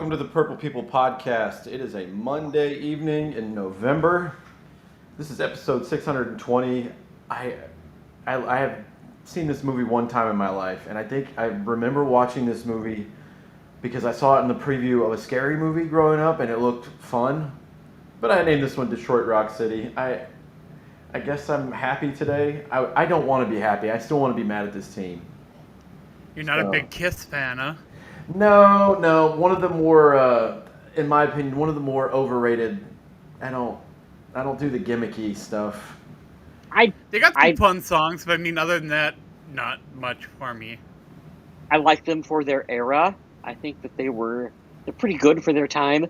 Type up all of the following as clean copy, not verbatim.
welcome to the Purple People Podcast. It is a Monday evening in November. This is episode 620. I have seen this movie one time in my life, and I think I remember watching this movie because I saw it in the preview of a scary movie growing up, and it looked fun. But I named this one Detroit Rock City. I guess I'm happy today. I don't want to be happy. I still want to be mad at this team. You're not a big Kiss fan, huh? No. One of the more, in my opinion, one of the more overrated. I don't do the gimmicky stuff. They got some fun songs, but I mean, other than that, not much for me. I like them for their era. I think that they're pretty good for their time.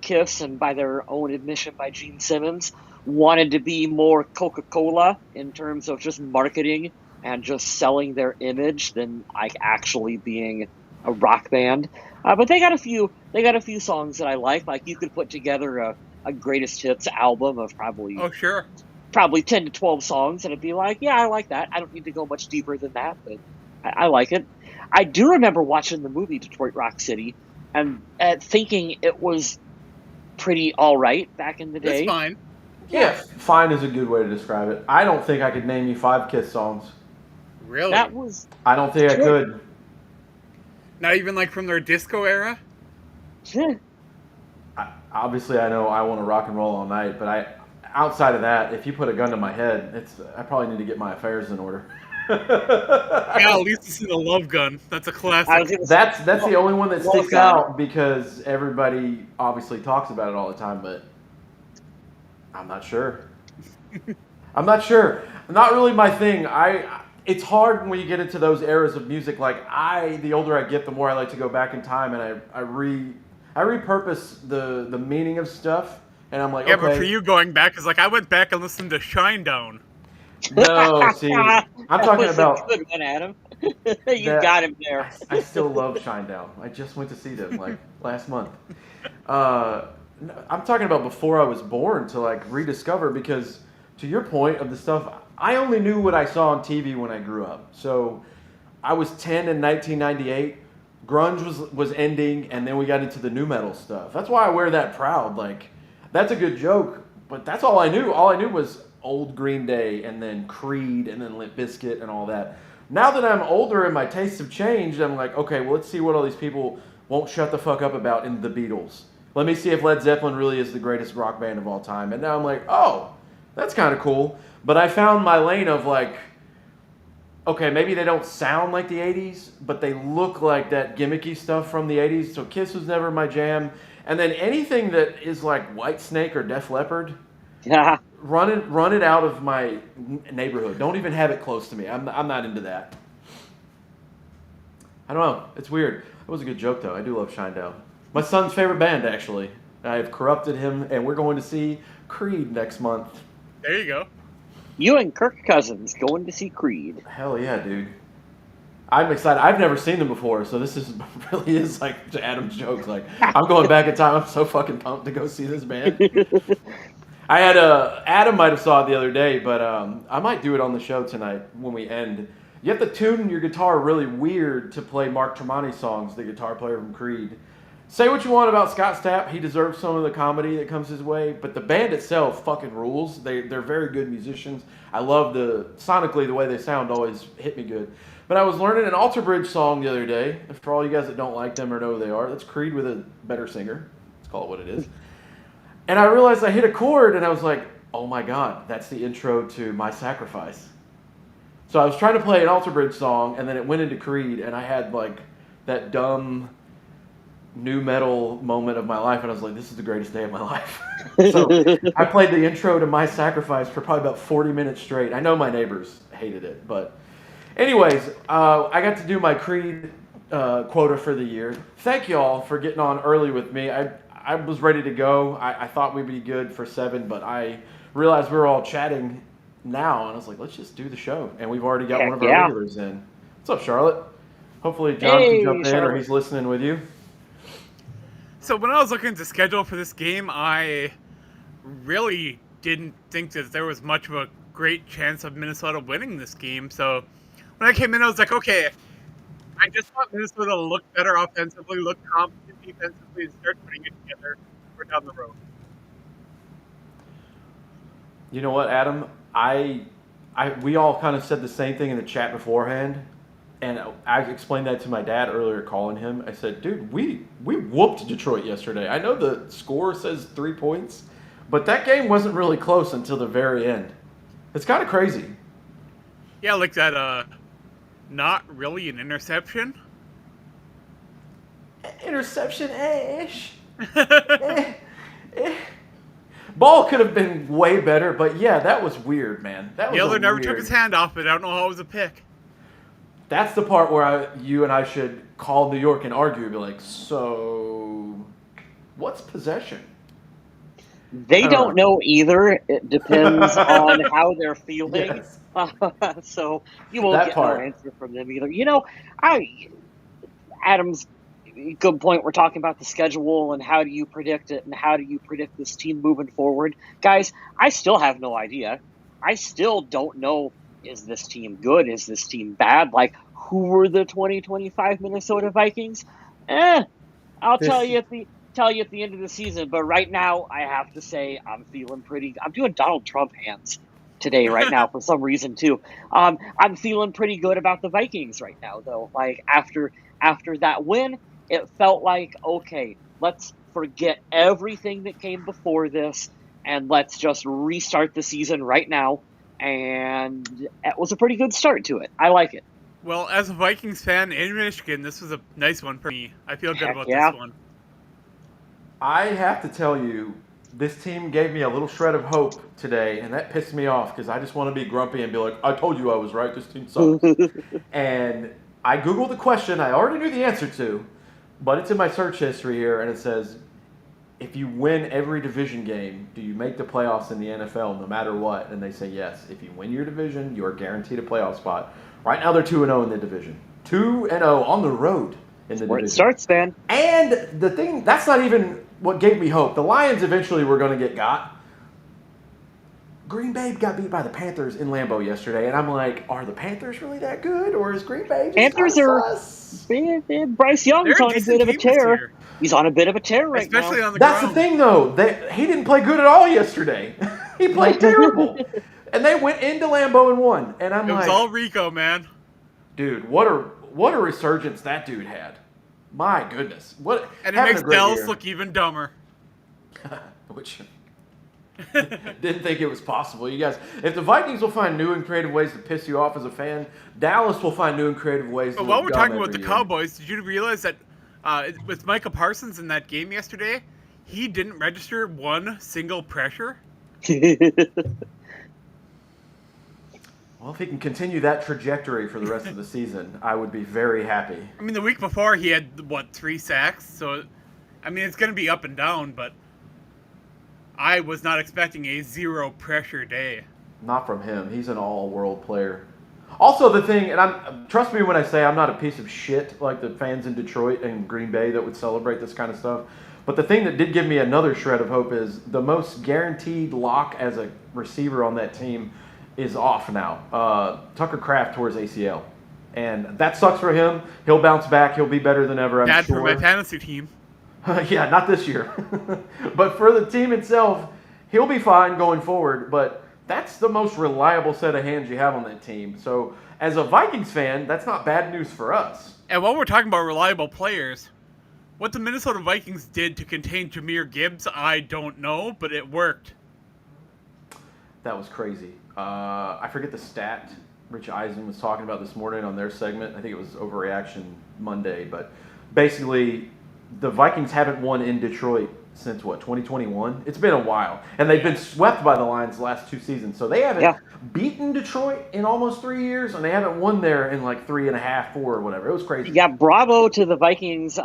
Kiss, and by their own admission by Gene Simmons, wanted to be more Coca-Cola in terms of just marketing and just selling their image than like actually being a rock band. But they got a few songs that I like. Like you could put together a greatest hits album of probably 10 to 12 songs, and it'd be like, yeah, I like that. I don't need to go much deeper than that, but I like it. I do remember watching the movie Detroit Rock City and thinking it was pretty all right back in the day. It's fine. Yeah, fine is a good way to describe it. I don't think I could name you 5 Kiss songs. Really? I don't think I could. Not even like from their disco era? Obviously, I know I Want to Rock and Roll All Night, but outside of that, if you put a gun to my head, I probably need to get my affairs in order. Yeah, at least it's in the Love Gun. That's a classic. That's the only one that sticks out because everybody obviously talks about it all the time, but I'm not sure. Not really my thing. It's hard when you get into those eras of music. Like the older I get, the more I like to go back in time and I repurpose the meaning of stuff, and I'm like, yeah, okay. But for you going back is like I went back and listened to Shinedown. No, see, I'm talking about a good one, Adam. Got him there. I still love Shinedown. I just went to see them like last month. I'm talking about before I was born to like rediscover, because to your point of the stuff, I only knew what I saw on TV when I grew up. So I was 10 in 1998. Grunge was ending, and then we got into the nu metal stuff. That's why I wear that proud. Like, that's a good joke, but that's all I knew. All I knew was old Green Day, and then Creed, and then Limp Bizkit, and all that. Now that I'm older and my tastes have changed, I'm like, okay, well, let's see what all these people won't shut the fuck up about in the Beatles. Let me see if Led Zeppelin really is the greatest rock band of all time. And now I'm like, oh, that's kind of cool. But I found my lane of like, okay, maybe they don't sound like the 80s, but they look like that gimmicky stuff from the 80s. So Kiss was never my jam. And then anything that is like Whitesnake or Def Leppard, run it out of my neighborhood. Don't even have it close to me. I'm not into that. I don't know. It's weird. That was a good joke, though. I do love Shinedown. My son's favorite band, actually. I have corrupted him, and we're going to see Creed next month. There you go. You and Kirk Cousins going to see Creed. Hell yeah, dude. I'm excited. I've never seen them before, so this really is like Adam's joke. Like, I'm going back in time. I'm so fucking pumped to go see this band. I had Adam might have saw it the other day, but I might do it on the show tonight when we end. You have to tune your guitar really weird to play Mark Tremonti songs, the guitar player from Creed. Say what you want about Scott Stapp. He deserves some of the comedy that comes his way, but the band itself fucking rules. They're very good musicians. I love sonically the way they sound always hit me good. But I was learning an Alter Bridge song the other day. For all you guys that don't like them or know who they are, that's Creed with a better singer. Let's call it what it is. And I realized I hit a chord, and I was like, oh my God, that's the intro to My Sacrifice. So I was trying to play an Alter Bridge song, and then it went into Creed, and I had like that dumb nu metal moment of my life, and I was like, this is the greatest day of my life. So I played the intro to My Sacrifice for probably about 40 minutes straight. I know my neighbors hated it, but anyways, I got to do my Creed quota for the year. Thank you all for getting on early with me. I was ready to go. I thought we'd be good for 7, but I realized we were all chatting now, and I was like, let's just do the show. And we've already got one of our regulars in. What's up, Charlotte? Hopefully John can jump in, or he's listening with you. So when I was looking at the schedule for this game, I really didn't think that there was much of a great chance of Minnesota winning this game. So when I came in, I was like, okay, I just want Minnesota to look better offensively, look competent defensively, and start putting it together for down the road. You know what, Adam? We all kind of said the same thing in the chat beforehand, and I explained that to my dad earlier, calling him. I said, "Dude, we whooped Detroit yesterday. I know the score says 3 points, but that game wasn't really close until the very end. It's kind of crazy." Yeah, like that. Not really an interception. Interception ish. Ball could have been way better, but yeah, that was weird, man. That was Taylor never took his hand off it. I don't know how it was a pick. That's the part where you and I should call New York and argue and be like, so what's possession? They don't know either. It depends on how they're feeling. Yes. So you won't get no answer from them either. You know, Adam's good point. We're talking about the schedule and how do you predict it and how do you predict this team moving forward. Guys, I still have no idea. I still don't know, is this team good? Is this team bad? Like, who were the 2025 Minnesota Vikings? I'll tell you at the end of the season. But right now, I have to say I'm feeling pretty. I'm doing Donald Trump hands today right now for some reason too. I'm feeling pretty good about the Vikings right now though. Like after that win, it felt like, okay, let's forget everything that came before this and let's just restart the season right now. And it was a pretty good start to it. I like it. Well, as a Vikings fan in Michigan, this was a nice one for me. I feel good about this one. I have to tell you, this team gave me a little shred of hope today, and that pissed me off because I just want to be grumpy and be like, I told you I was right, this team sucks. And I Googled the question I already knew the answer to, but it's in my search history here, and it says, if you win every division game, do you make the playoffs in the NFL no matter what? And they say yes. If you win your division, you are guaranteed a playoff spot. Right now they're 2-0 in the division. 2-0 on the road in the Where division. it starts, man. And the thing, that's not even what gave me hope. The Lions eventually were going to get got. Green Bay got beat by the Panthers in Lambeau yesterday, and I'm like, are the Panthers really that good, or is Green Bay just Panthers are Bryce Young's on a bit of a tear. He's on a bit of a tear right now. Especially on the That's ground. the thing, though. He didn't play good at all yesterday. He played terrible. And they went into Lambeau and won. And I'm like, it was all Rico, man. Dude, what a resurgence that dude had. My goodness. And it makes Dallas look even dumber. Which didn't think it was possible. You guys, if the Vikings will find new and creative ways to piss you off as a fan, Dallas will find new and creative ways to But while we're talking about the Cowboys, did you realize that with Micah Parsons in that game yesterday, he didn't register one single pressure? Well, if he can continue that trajectory for the rest of the season, I would be very happy. I mean, the week before he had, 3 sacks? So, I mean, it's going to be up and down, but I was not expecting a zero pressure day. Not from him. He's an all-world player. Also, the thing, and trust me when I say I'm not a piece of shit like the fans in Detroit and Green Bay that would celebrate this kind of stuff, but the thing that did give me another shred of hope is the most guaranteed lock as a receiver on that team is off now. Tucker Kraft tore his ACL. And that sucks for him. He'll bounce back. He'll be better than ever, I'm Bad sure. for my fantasy team. Yeah, not this year. But for the team itself, he'll be fine going forward. But that's the most reliable set of hands you have on that team. So as a Vikings fan, that's not bad news for us. And while we're talking about reliable players, what the Minnesota Vikings did to contain Jahmyr Gibbs, I don't know, but it worked. That was crazy. I forget the stat Rich Eisen was talking about this morning on their segment. I think it was Overreaction Monday. But basically, the Vikings haven't won in Detroit since, 2021? It's been a while. And they've been swept by the Lions the last 2 seasons. So they haven't beaten Detroit in almost 3 years, and they haven't won there in 3.5, 4, or whatever. It was crazy. Yeah, bravo to the Vikings'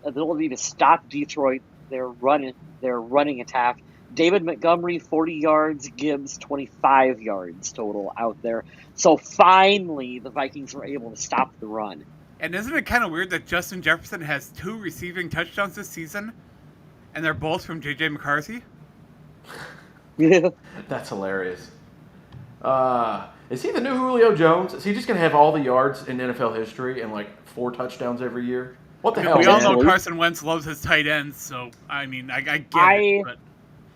ability to stop Detroit, their running attack. David Montgomery, 40 yards, Gibbs, 25 yards total out there. So finally, the Vikings were able to stop the run. And isn't it kind of weird that Justin Jefferson has 2 receiving touchdowns this season, and they're both from JJ McCarthy? Yeah. That's hilarious. Is he the new Julio Jones? Is he just going to have all the yards in NFL history and 4 4 touchdowns every year. What the We hell? all man? know Carson Wentz loves his tight ends, so I mean, I get it. But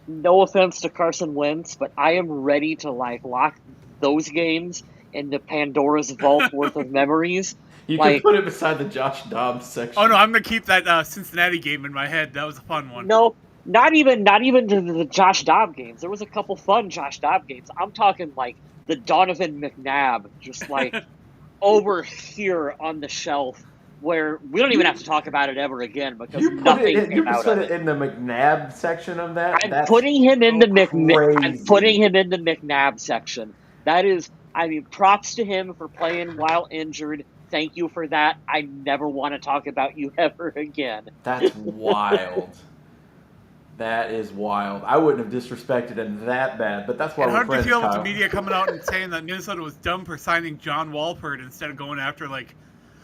No offense to Carson Wentz, but I am ready to lock those games into Pandora's vault worth of memories. You can put it beside the Josh Dobbs section. oh no, I'm gonna keep that Cincinnati game in my head. That was a fun one. No, not even to the Josh Dobbs games. There was a couple fun Josh Dobbs games. I'm talking like the Donovan McNabb, just like over here on the shelf, where we don't even have to talk about it ever again because nothing came out of it. You put it in the McNabb section of that? I'm putting him in the crazy. McNabb section. That is, I mean, props to him for playing while injured. Thank you for that. I never want to talk about you ever again. That's wild. That is wild. I wouldn't have disrespected him that bad, but that's why we're friends, How did you feel with Kyle. the media coming out and saying that Minnesota was dumb for signing John Walford instead of going after like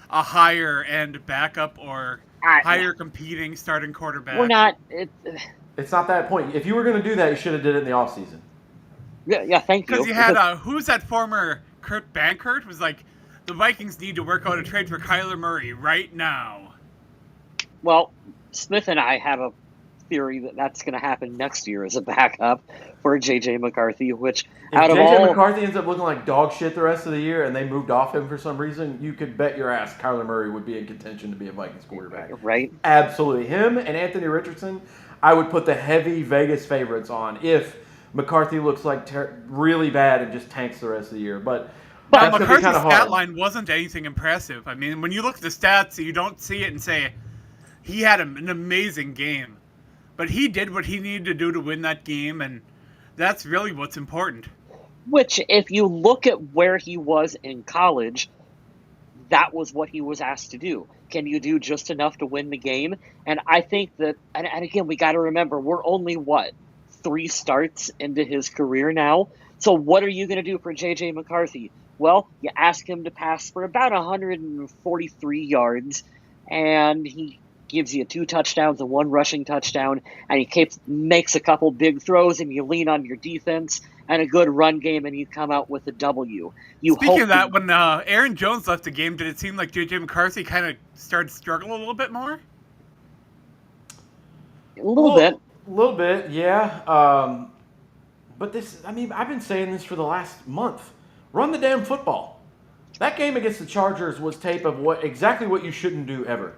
a higher end backup or higher competing starting quarterback? We're not. It's not that point. If you were going to do that, you should have did it in the offseason. Yeah, thank you. Because you had who's that former Kurt Bankert was like, the Vikings need to work out a trade for Kyler Murray right now. Well, Smith and I have a theory that that's going to happen next year as a backup for JJ McCarthy, which if JJ McCarthy ends up looking like dog shit the rest of the year and they moved off him for some reason, you could bet your ass Kyler Murray would be in contention to be a Vikings quarterback. Right? Absolutely. Him and Anthony Richardson, I would put the heavy Vegas favorites on if McCarthy looks like really bad and just tanks the rest of the year. But that's going to be kind of hard. Stat line wasn't anything impressive. I mean, when you look at the stats, you don't see it and say, he had an amazing game. But he did what he needed to do to win that game, and that's really what's important. Which, if you look at where he was in college, that was what he was asked to do. Can you do just enough to win the game? And I think that, and again, we got to remember, we're only, 3 starts into his career now? So what are you going to do for JJ McCarthy? Well, you ask him to pass for about 143 yards, and he gives you 2 touchdowns and 1 rushing touchdown, and he makes a couple big throws, and you lean on your defense and a good run game, and you come out with a W. Speaking of that, when Aaron Jones left the game, did it seem like JJ McCarthy kind of started struggling a little bit more? A little bit. A little bit, yeah. But I've been saying this for the last month. Run the damn football. That game against the Chargers was tape of exactly what you shouldn't do ever.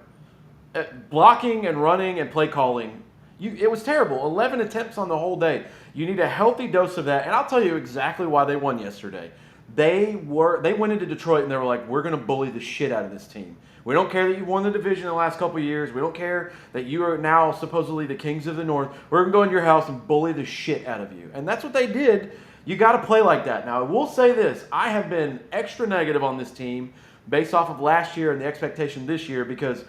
Blocking and running and play calling. It was terrible. 11 attempts on the whole day. You need a healthy dose of that. And I'll tell you exactly why they won yesterday. They went into Detroit and they were like, we're going to bully the shit out of this team. We don't care that you won the division in the last couple of years. We don't care that you are now supposedly the kings of the North. We're going to go in your house and bully the shit out of you. And that's what they did. You got to play like that. Now, I will say this. I have been extra negative on this team based off of last year and the expectation this year because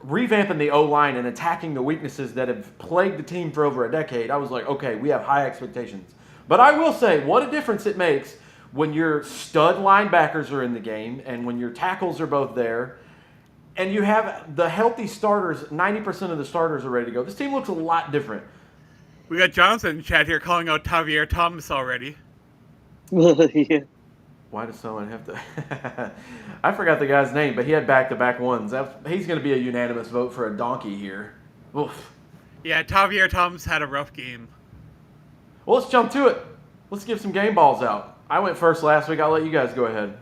revamping the O-line and attacking the weaknesses that have plagued the team for over a decade, I was like, okay, we have high expectations. But I will say, what a difference it makes when your stud linebackers are in the game and when your tackles are both there and you have the healthy starters, 90% of the starters are ready to go. This team looks a lot different. We got Jonathan in the chat here calling out Tavier Thomas already. Yeah. Why does someone have to... I forgot the guy's name, but he had back-to-back ones. He's going to be a unanimous vote for a donkey here. Oof. Yeah, Tavier Thomas had a rough game. Well, let's jump to it. Let's give some game balls out. I went first last week. I'll let you guys go ahead.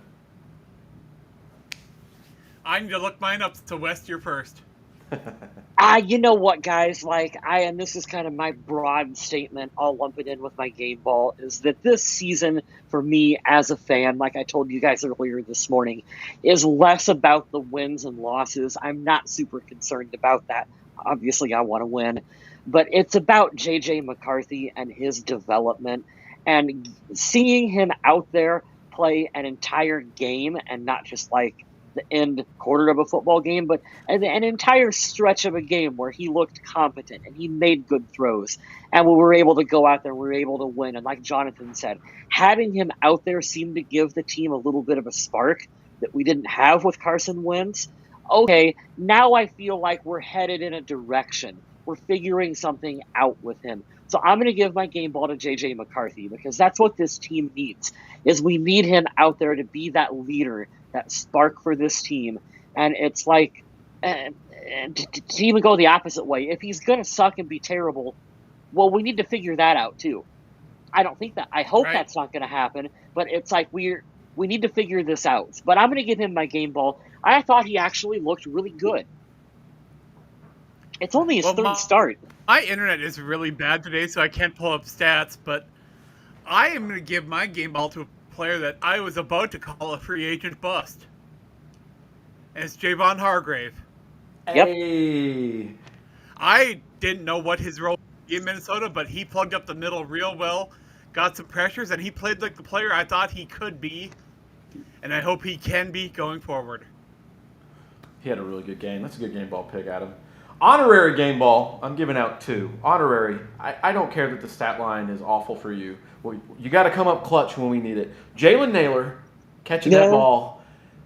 I need to look mine up to West. You're first. You know what, guys? And this is kind of my broad statement. I'll lump it in with my game ball. Is that this season for me as a fan, like I told you guys earlier this morning, is less about the wins and losses. I'm not super concerned about that. Obviously, I want to win, but it's about JJ McCarthy and his development and seeing him out there play an entire game and not just like the end quarter of a football game, but an entire stretch of a game where he looked competent and he made good throws. And we were able to go out there, we were able to win. And like Jonathan said, having him out there seemed to give the team a little bit of a spark that we didn't have with Carson Wentz. Okay, now I feel like we're headed in a direction. We're figuring something out with him. So I'm going to give my game ball to JJ McCarthy because that's what this team needs, is we need him out there to be that leader, that spark for this team. And it's like, to even go the opposite way, if he's going to suck and be terrible, well, we need to figure that out too. I hope Right. that's not going to happen, but it's like we need to figure this out. But I'm going to give him my game ball. I thought he actually looked really good. It's only his third start. My internet is really bad today, so I can't pull up stats, but I am going to give my game ball to a player that I was about to call a free agent bust. And it's Javon Hargrave. Yep. Hey. I didn't know what his role in Minnesota, but he plugged up the middle real well, got some pressures, and he played like the player I thought he could be, and I hope he can be going forward. He had a really good game. That's a good game ball pick, Adam. Honorary game ball, I'm giving out 2. Honorary, I don't care that the stat line is awful for you. Well, you got to come up clutch when we need it. Jalen Naylor catching that ball,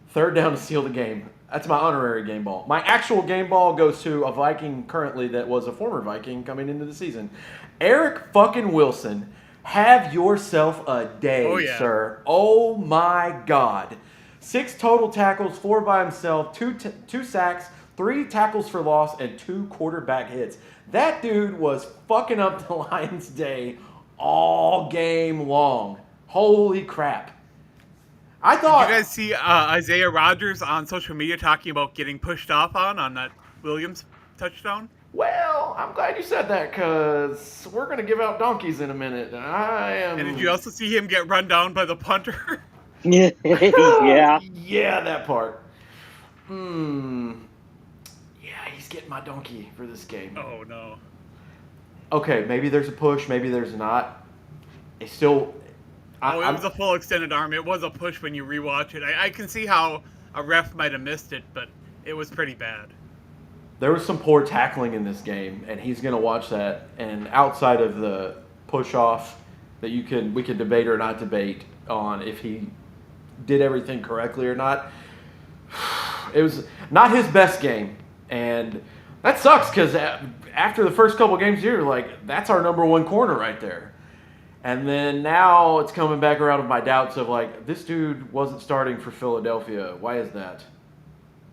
third down to seal the game. That's my honorary game ball. My actual game ball goes to a Viking currently that was a former Viking coming into the season. Eric fucking Wilson, have yourself a day, sir. Oh my God. 6 total tackles, 4 by himself, 2 sacks, 3 tackles for loss, and 2 quarterback hits. That dude was fucking up the Lions' day all game long. Holy crap. I thought. Did you guys see Isaiah Rodgers on social media talking about getting pushed off on that Williams touchdown? Well, I'm glad you said that because we're going to give out donkeys in a minute. And did you also see him get run down by the punter? Yeah. Yeah, that part. Yeah, he's getting my donkey for this game. Oh, no. Okay, maybe there's a push, maybe there's not. It's still... it was a full extended arm. It was a push when you rewatch it. I can see how a ref might have missed it, but it was pretty bad. There was some poor tackling in this game, and he's going to watch that. And outside of the push-off that we could debate or not debate on if he did everything correctly or not, it was not his best game. And that sucks because after the first couple games, you're like, that's our number 1 corner right there. And then now it's coming back around with my doubts of like, this dude wasn't starting for Philadelphia. Why is that?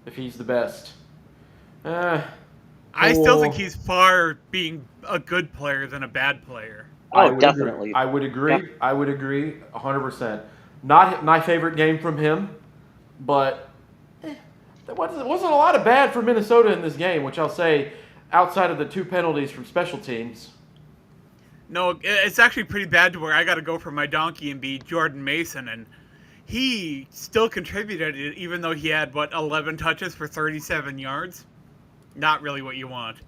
If he's the best. I still think he's far being a good player than a bad player. Oh, definitely. I would agree. Yeah. I would agree 100%. Not my favorite game from him, but there wasn't a lot of bad for Minnesota in this game, which I'll say outside of the 2 penalties from special teams. No, it's actually pretty bad to where I got to go for my donkey and be Jordan Mason, and he still contributed even though he had, 11 touches for 37 yards? Not really what you want.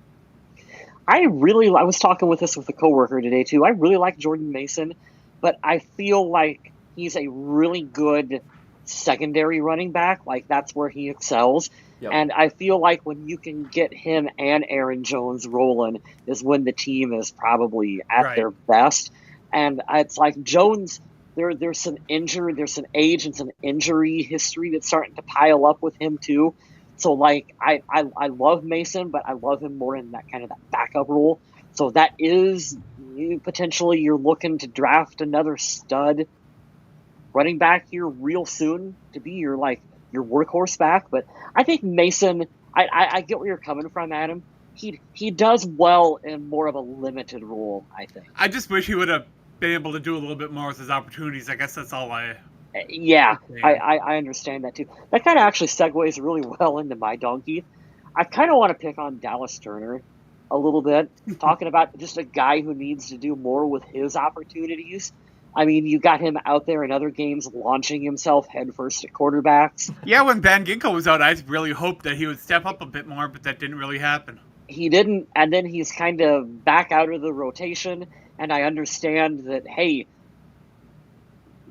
I was talking with this with a coworker today too. I really like Jordan Mason, but I feel like he's a really good secondary running back. Like that's where he excels. Yep. And I feel like when you can get him and Aaron Jones rolling is when the team is probably at their best. And it's like Jones, there's some age and some injury history that's starting to pile up with him too. So like I love Mason, but I love him more in that kind of that backup role. So that is potentially you're looking to draft another stud running back here real soon to be your workhorse back. But I think Mason, I get where you're coming from, Adam. He does well in more of a limited role, I think. I just wish he would have been able to do a little bit more with his opportunities. I guess that's all I... Yeah, I understand that too. That kind of actually segues really well into my donkey. I kind of want to pick on Dallas Turner a little bit, talking about just a guy who needs to do more with his opportunities. I mean, you got him out there in other games launching himself headfirst at quarterbacks. Yeah, when Van Ginkel was out, I really hoped that he would step up a bit more, but that didn't really happen. He didn't, and then he's kind of back out of the rotation, and I understand that, hey,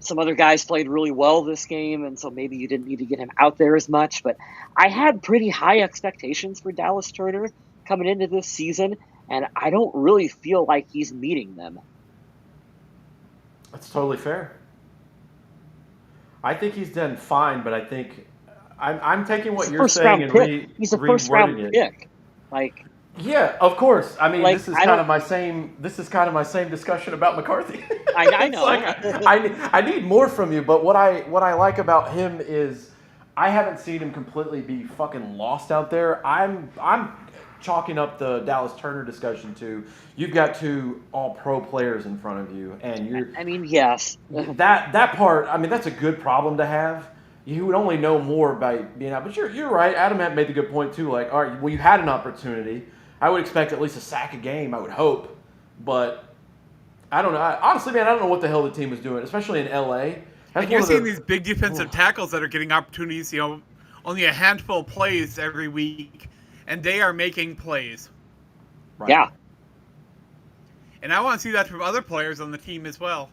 some other guys played really well this game, and so maybe you didn't need to get him out there as much. But I had pretty high expectations for Dallas Turner coming into this season, and I don't really feel like he's meeting them. That's totally fair. I think he's done fine, but I think I'm taking what you're saying and he's a first-round pick. Yeah, of course. I mean, this is kind of my same discussion about McCarthy. I know. I need more from you, but what I like about him is I haven't seen him completely be fucking lost out there. I'm chalking up the Dallas Turner discussion to you've got two all-pro players in front of you, and you're. I mean, yes. That part, I mean, that's a good problem to have. You would only know more by being out. But you're right. Adam had made the good point too. Like, all right, well, you had an opportunity. I would expect at least a sack a game. I would hope, but I don't know. Honestly, man, I don't know what the hell the team was doing, especially in LA. And you're seeing these big defensive tackles that are getting opportunities. Only a handful of plays every week, and they are making plays. Right. Yeah. And I want to see that from other players on the team as well.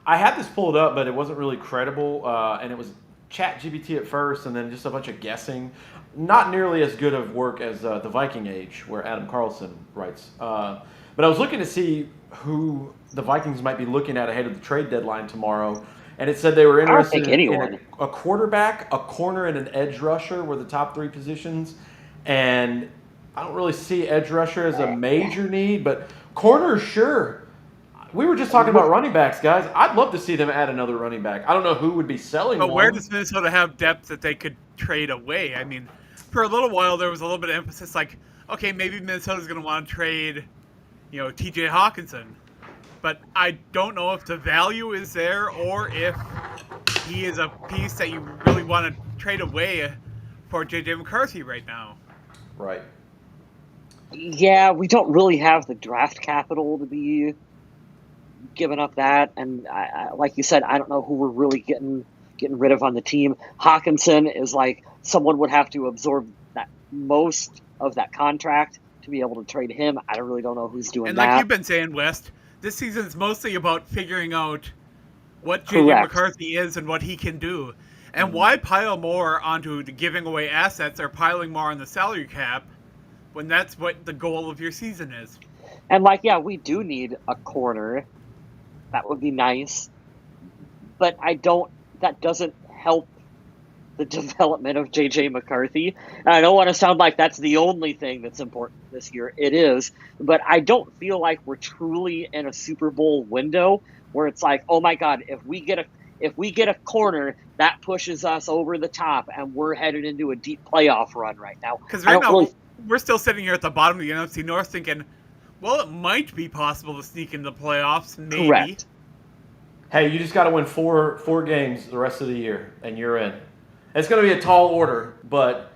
I had this pulled up, but it wasn't really credible, and it was ChatGPT at first, and then just a bunch of guessing. Not nearly as good of work as the Viking Age, where Adam Carlson writes. But I was looking to see who the Vikings might be looking at ahead of the trade deadline tomorrow, and it said they were interested in a quarterback, a corner, and an edge rusher were the top three positions. And I don't really see edge rusher as a major need, but corner, sure. We were just talking about running backs, guys. I'd love to see them add another running back. I don't know who would be selling But one. where does Minnesota have depth that they could trade away? I mean, for a little while there was a little bit of emphasis like, okay, maybe Minnesota's going to want to trade, TJ Hawkinson. But I don't know if the value is there or if he is a piece that you really want to trade away for JJ McCarthy right now. Right. Yeah, we don't really have the draft capital to be giving up that, and like you said, I don't know who we're really getting rid of on the team. Hawkinson is like someone would have to absorb that most of that contract to be able to trade him. I really don't know who's doing that. And like you've been saying, West, this season is mostly about figuring out what JJ McCarthy is and what he can do. And why pile more onto giving away assets or piling more on the salary cap when that's what the goal of your season is? And we do need a corner. That would be nice. But that doesn't help the development of JJ McCarthy. And I don't want to sound like that's the only thing that's important this year. It is. But I don't feel like we're truly in a Super Bowl window where it's like, oh my God, if we get a corner, that pushes us over the top and we're headed into a deep playoff run right now. Because right now, we're still sitting here at the bottom of the NFC North thinking, well, it might be possible to sneak into the playoffs, maybe. Correct. Hey, you just got to win four games the rest of the year, and you're in. It's going to be a tall order, but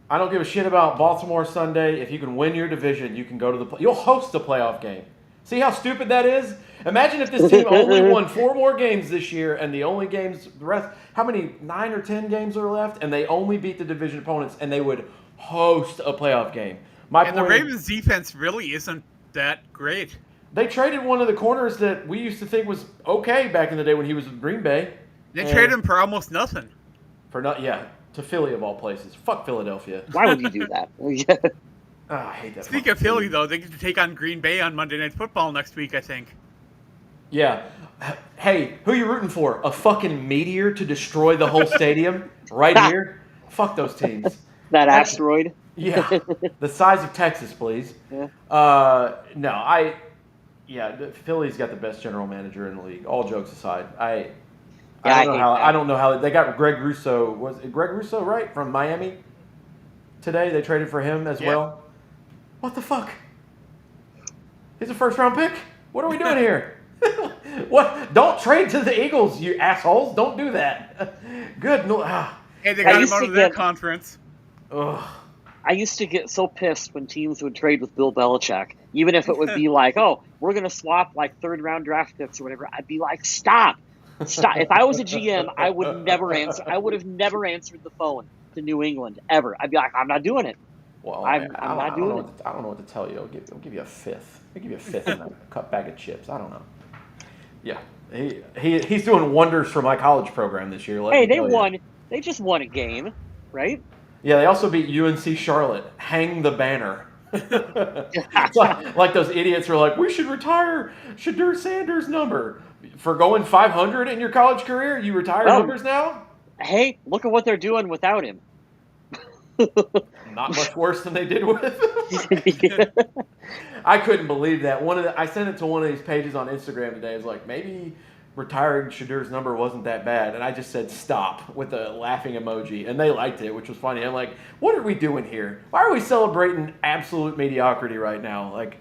I don't give a shit about Baltimore Sunday. If you can win your division, you can go to you'll host the playoff game. See how stupid that is? Imagine if this team only won 4 more games this year, and the only games, the rest, how many, 9 or 10 games are left, and they only beat the division opponents, and they would host a playoff game. The Ravens' defense really isn't that great. They traded one of the corners that we used to think was okay back in the day when he was with Green Bay. They traded him for almost nothing. To Philly of all places. Fuck Philadelphia. Why would you do that? I hate that. Speaking of Philly, though, they get to take on Green Bay on Monday Night Football next week, I think. Yeah. Hey, who you rooting for? A fucking meteor to destroy the whole stadium right here? Fuck those teams. That asteroid? Yeah. The size of Texas, please. Yeah. Philly's got the best general manager in the league. All jokes aside, I don't know how they got Greg Russo. Was it Greg Russo, right, from Miami? Today they traded for him as well. What the fuck? He's a first-round pick. What are we doing here? What? Don't trade to the Eagles, you assholes! Don't do that. Good. Hey, they got him out of their conference. Ugh. I used to get so pissed when teams would trade with Bill Belichick, even if it would be like, oh, we're going to swap third-round draft picks or whatever. I'd be like, stop. If I was a GM, I would never answer. I would have never answered the phone to New England ever. I'd be like, I'm not doing it. Well, I'm not doing it. I don't know what to tell you. I'll give you a fifth. I'll give you a fifth in a cut bag of chips. I don't know. Yeah, he's doing wonders for my college program this year. Hey, they won. They just won a game, right? Yeah, they also beat UNC Charlotte. Hang the banner. It's like those idiots who are like, we should retire Shadur Sanders' number. For going 500 in your college career, you retire numbers now? Hey, look at what they're doing without him. Not much worse than they did with him. I couldn't believe that. I sent it to one of these pages on Instagram today. It was like, maybe retiring Shadur's number wasn't that bad. And I just said stop with a laughing emoji. And they liked it, which was funny. I'm like, what are we doing here? Why are we celebrating absolute mediocrity right now? Like,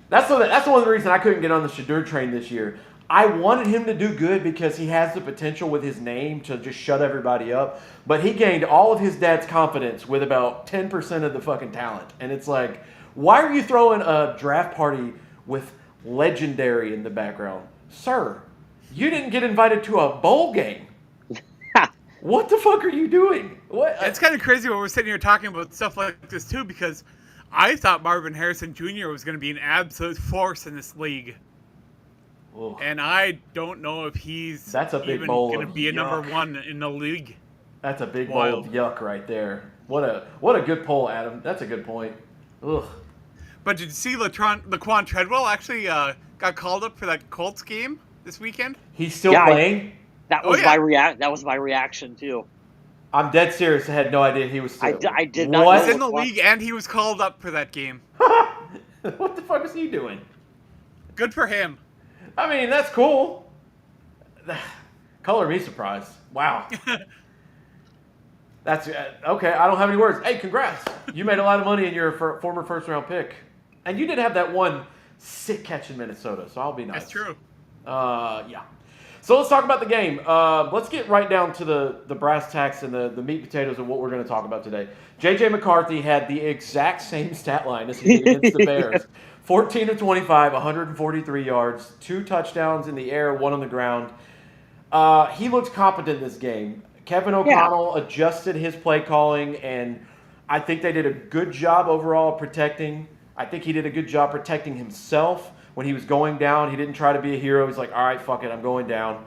that's one of the reasons I couldn't get on the Shadur train this year. I wanted him to do good because he has the potential with his name to just shut everybody up. But he gained all of his dad's confidence with about 10% of the fucking talent. And it's like, why are you throwing a draft party with legendary in the background? Sir, you didn't get invited to a bowl game. What the fuck are you doing? What? It's kind of crazy when we're sitting here talking about stuff like this too, because I thought Marvin Harrison Jr. was going to be an absolute force in this league. Ugh. And I don't know if he's even going to be a number one in the league. That's a big bowl of yuck right there. What a good poll, Adam. That's a good point. Ugh. But did you see Laquan Treadwell actually got called up for that Colts game this weekend? He's still playing? That was my reaction too. I'm dead serious. I had no idea he was still. I did not. He was in the league and he was called up for that game. What the fuck is he doing? Good for him. I mean, that's cool. Color me surprised. Wow. That's okay. I don't have any words. Hey, congrats. You made a lot of money in your former first-round pick. And you did have that one sick catch in Minnesota, so I'll be nice. That's true. Yeah. So let's talk about the game. Let's get right down to the brass tacks and the meat and potatoes of what we're going to talk about today. JJ McCarthy had the exact same stat line as he did against the Bears. 14 of 25, 143 yards, 2 touchdowns in the air, 1 on the ground. He looked competent in this game. Kevin O'Connell adjusted his play calling, and I think they did a good job overall protecting. I think he did a good job protecting himself. When he was going down, he didn't try to be a hero. He's like, all right, fuck it, I'm going down.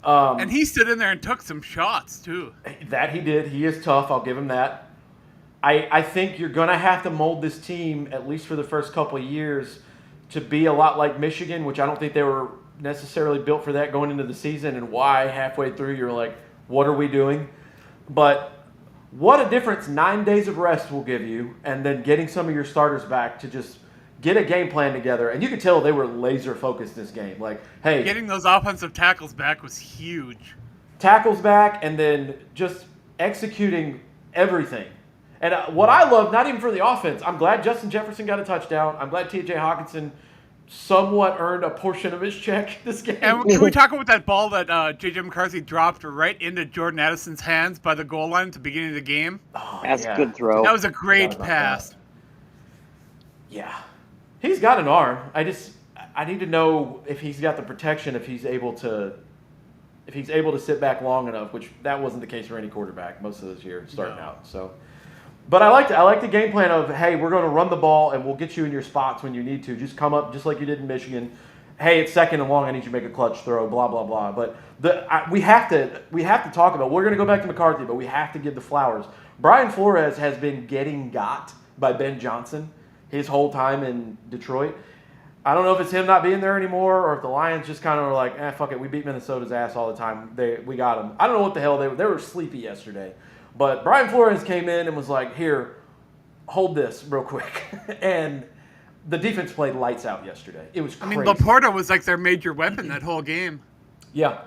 And he stood in there and took some shots, too. That he did. He is tough. I'll give him that. I think you're going to have to mold this team, at least for the first couple of years, to be a lot like Michigan, which I don't think they were necessarily built for that going into the season, and why halfway through you're like, what are we doing? But what a difference 9 days of rest will give you, and then getting some of your starters back to just get a game plan together. And you could tell they were laser focused this game. Like, hey, getting those offensive tackles back was huge. Tackles back, and then just executing everything. And what I love, not even for the offense, I'm glad Justin Jefferson got a touchdown. I'm glad T.J. Hawkinson somewhat earned a portion of his check this game. And can we talk about that ball that JJ McCarthy dropped right into Jordan Addison's hands by the goal line at the beginning of the game? Oh, That's a good throw. That was a great pass. That. Yeah. He's got an arm. I need to know if he's got the protection, if he's able to sit back long enough, which that wasn't the case for any quarterback most of this year starting out. So, but I like the game plan of, hey, we're going to run the ball and we'll get you in your spots when you need to. Just come up just like you did in Michigan. Hey, it's 2nd and long. I need you to make a clutch throw. Blah blah blah. But we have to talk about. We're going to go back to McCarthy, but we have to give the flowers. Brian Flores has been getting got by Ben Johnson his whole time in Detroit. I don't know if it's him not being there anymore or if the Lions just kind of were like, fuck it, we beat Minnesota's ass all the time. We got them. I don't know what the hell they were sleepy yesterday. But Brian Flores came in and was like, here, hold this real quick. And the defense played lights out yesterday. It was crazy. I mean, Laporta was like their major weapon that whole game. Yeah.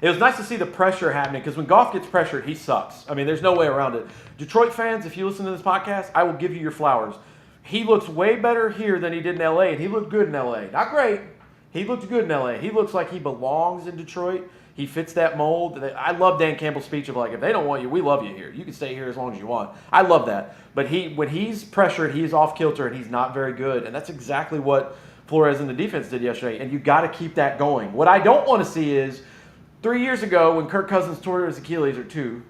It was nice to see the pressure happening because when Goff gets pressured, he sucks. I mean, there's no way around it. Detroit fans, if you listen to this podcast, I will give you your flowers. He looks way better here than he did in L.A., and he looked good in L.A. Not great. He looked good in L.A. He looks like he belongs in Detroit. He fits that mold. I love Dan Campbell's speech of like, if they don't want you, we love you here. You can stay here as long as you want. I love that. But when he's pressured, he's off kilter, and he's not very good. And that's exactly what Flores and the defense did yesterday. And you got to keep that going. What I don't want to see is 3 years ago when Kirk Cousins tore his Achilles, or two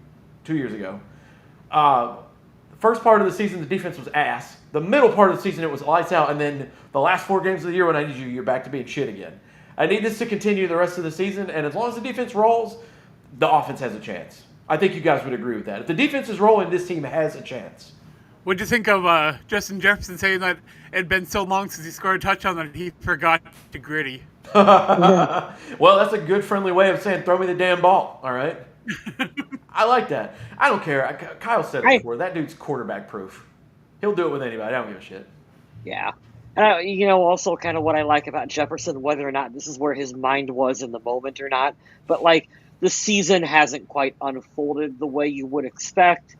years ago, the first part of the season, the defense was ass. The middle part of the season, it was lights out. And then the last 4 games of the year, when I need you, you're back to being shit again. I need this to continue the rest of the season, and as long as the defense rolls, the offense has a chance. I think you guys would agree with that. If the defense is rolling, this team has a chance. What'd you think of Justin Jefferson saying that it had been so long since he scored a touchdown that he forgot to gritty? Well, that's a good, friendly way of saying, throw me the damn ball, all right? I like that. I don't care. Kyle said it before. That dude's quarterback proof. He'll do it with anybody. I don't give a shit. Yeah. And also kind of what I like about Jefferson, whether or not this is where his mind was in the moment or not, but like the season hasn't quite unfolded the way you would expect.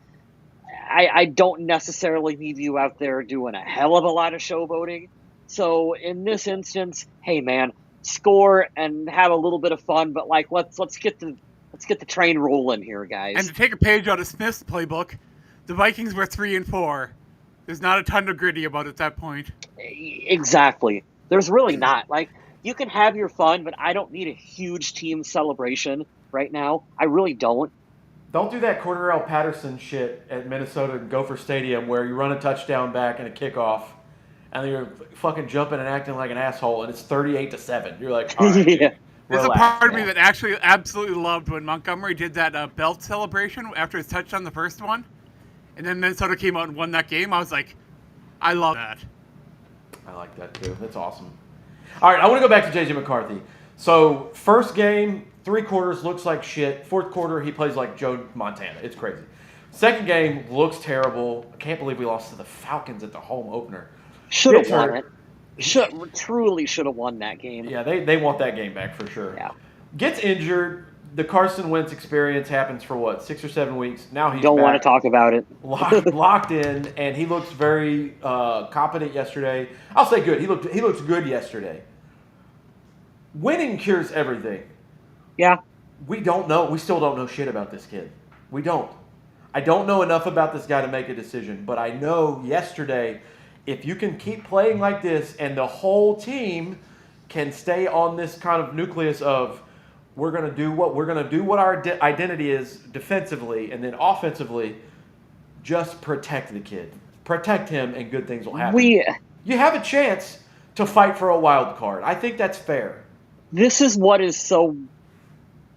I don't necessarily need you out there doing a hell of a lot of showboating. So in this instance, hey man, score and have a little bit of fun, but like let's get the train rolling here, And guys. to take a page out of Smith's playbook, the Vikings were 3-4. There's not a ton of gritty about it at that point. Exactly. There's really not. Like, you can have your fun, but I don't need a huge team celebration right now. I really don't. Don't do that Cordarrelle Patterson shit at Minnesota Gopher Stadium where you run a touchdown back and a kickoff, and then you're fucking jumping and acting like an asshole, and it's 38-7. You're like, all right, dude, Yeah. There's relax, a part of me man. that actually absolutely loved when Montgomery did that belt celebration after his touchdown the first one, and then Minnesota came out and won that game. I was like, I love that. I like that too. That's awesome. All right, I want to go back to JJ McCarthy. So first game, 3 quarters looks like shit. Fourth quarter, he plays like Joe Montana. It's crazy. Second game looks terrible. I can't believe we lost to the Falcons at the home opener. Should have Gets won hurt. it. Truly should have won that game. Yeah, they want that game back for sure. Yeah. Gets injured. The Carson Wentz experience happens for what, 6 or 7 weeks. Now he's Don't want to back, talk about it. locked in, and he looks very competent yesterday. I'll say good. He looks good yesterday. Winning cures everything. Yeah. We don't know. We still don't know shit about this kid. We don't. I don't know enough about this guy to make a decision, but I know yesterday, if you can keep playing like this and the whole team can stay on this kind of nucleus of we're going to do what our identity is defensively, and then offensively, just protect the kid. Protect him, and good things will happen. You have a chance to fight for a wild card. I think that's fair. This is what is so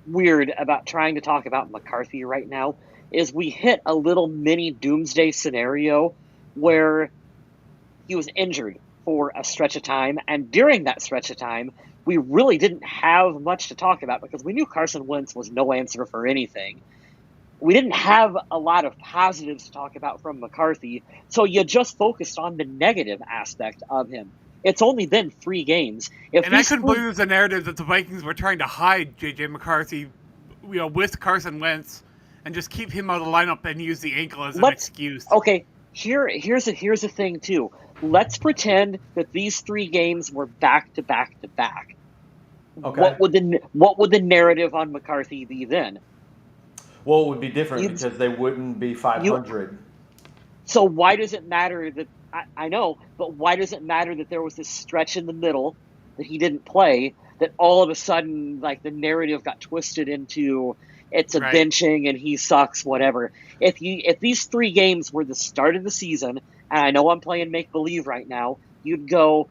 weird about trying to talk about McCarthy right now, is we hit a little mini doomsday scenario where he was injured for a stretch of time, and during that stretch of time, we really didn't have much to talk about because we knew Carson Wentz was no answer for anything. We didn't have a lot of positives to talk about from McCarthy, so you just focused on the negative aspect of him. It's only been 3 games. And I couldn't believe it was a narrative that the Vikings were trying to hide JJ McCarthy, with Carson Wentz, and just keep him out of the lineup and use the ankle as an excuse. Okay, here's the thing too. Let's pretend that these 3 games were back to back to back. Okay. What would the narrative on McCarthy be then? Well, it would be different because they wouldn't be 500. So why does it matter that I know, but why does it matter that there was this stretch in the middle that he didn't play, that all of a sudden like the narrative got twisted into it's a benching and he sucks, whatever. If these 3 games were the start of the season, and I know I'm playing make believe right now, you'd go,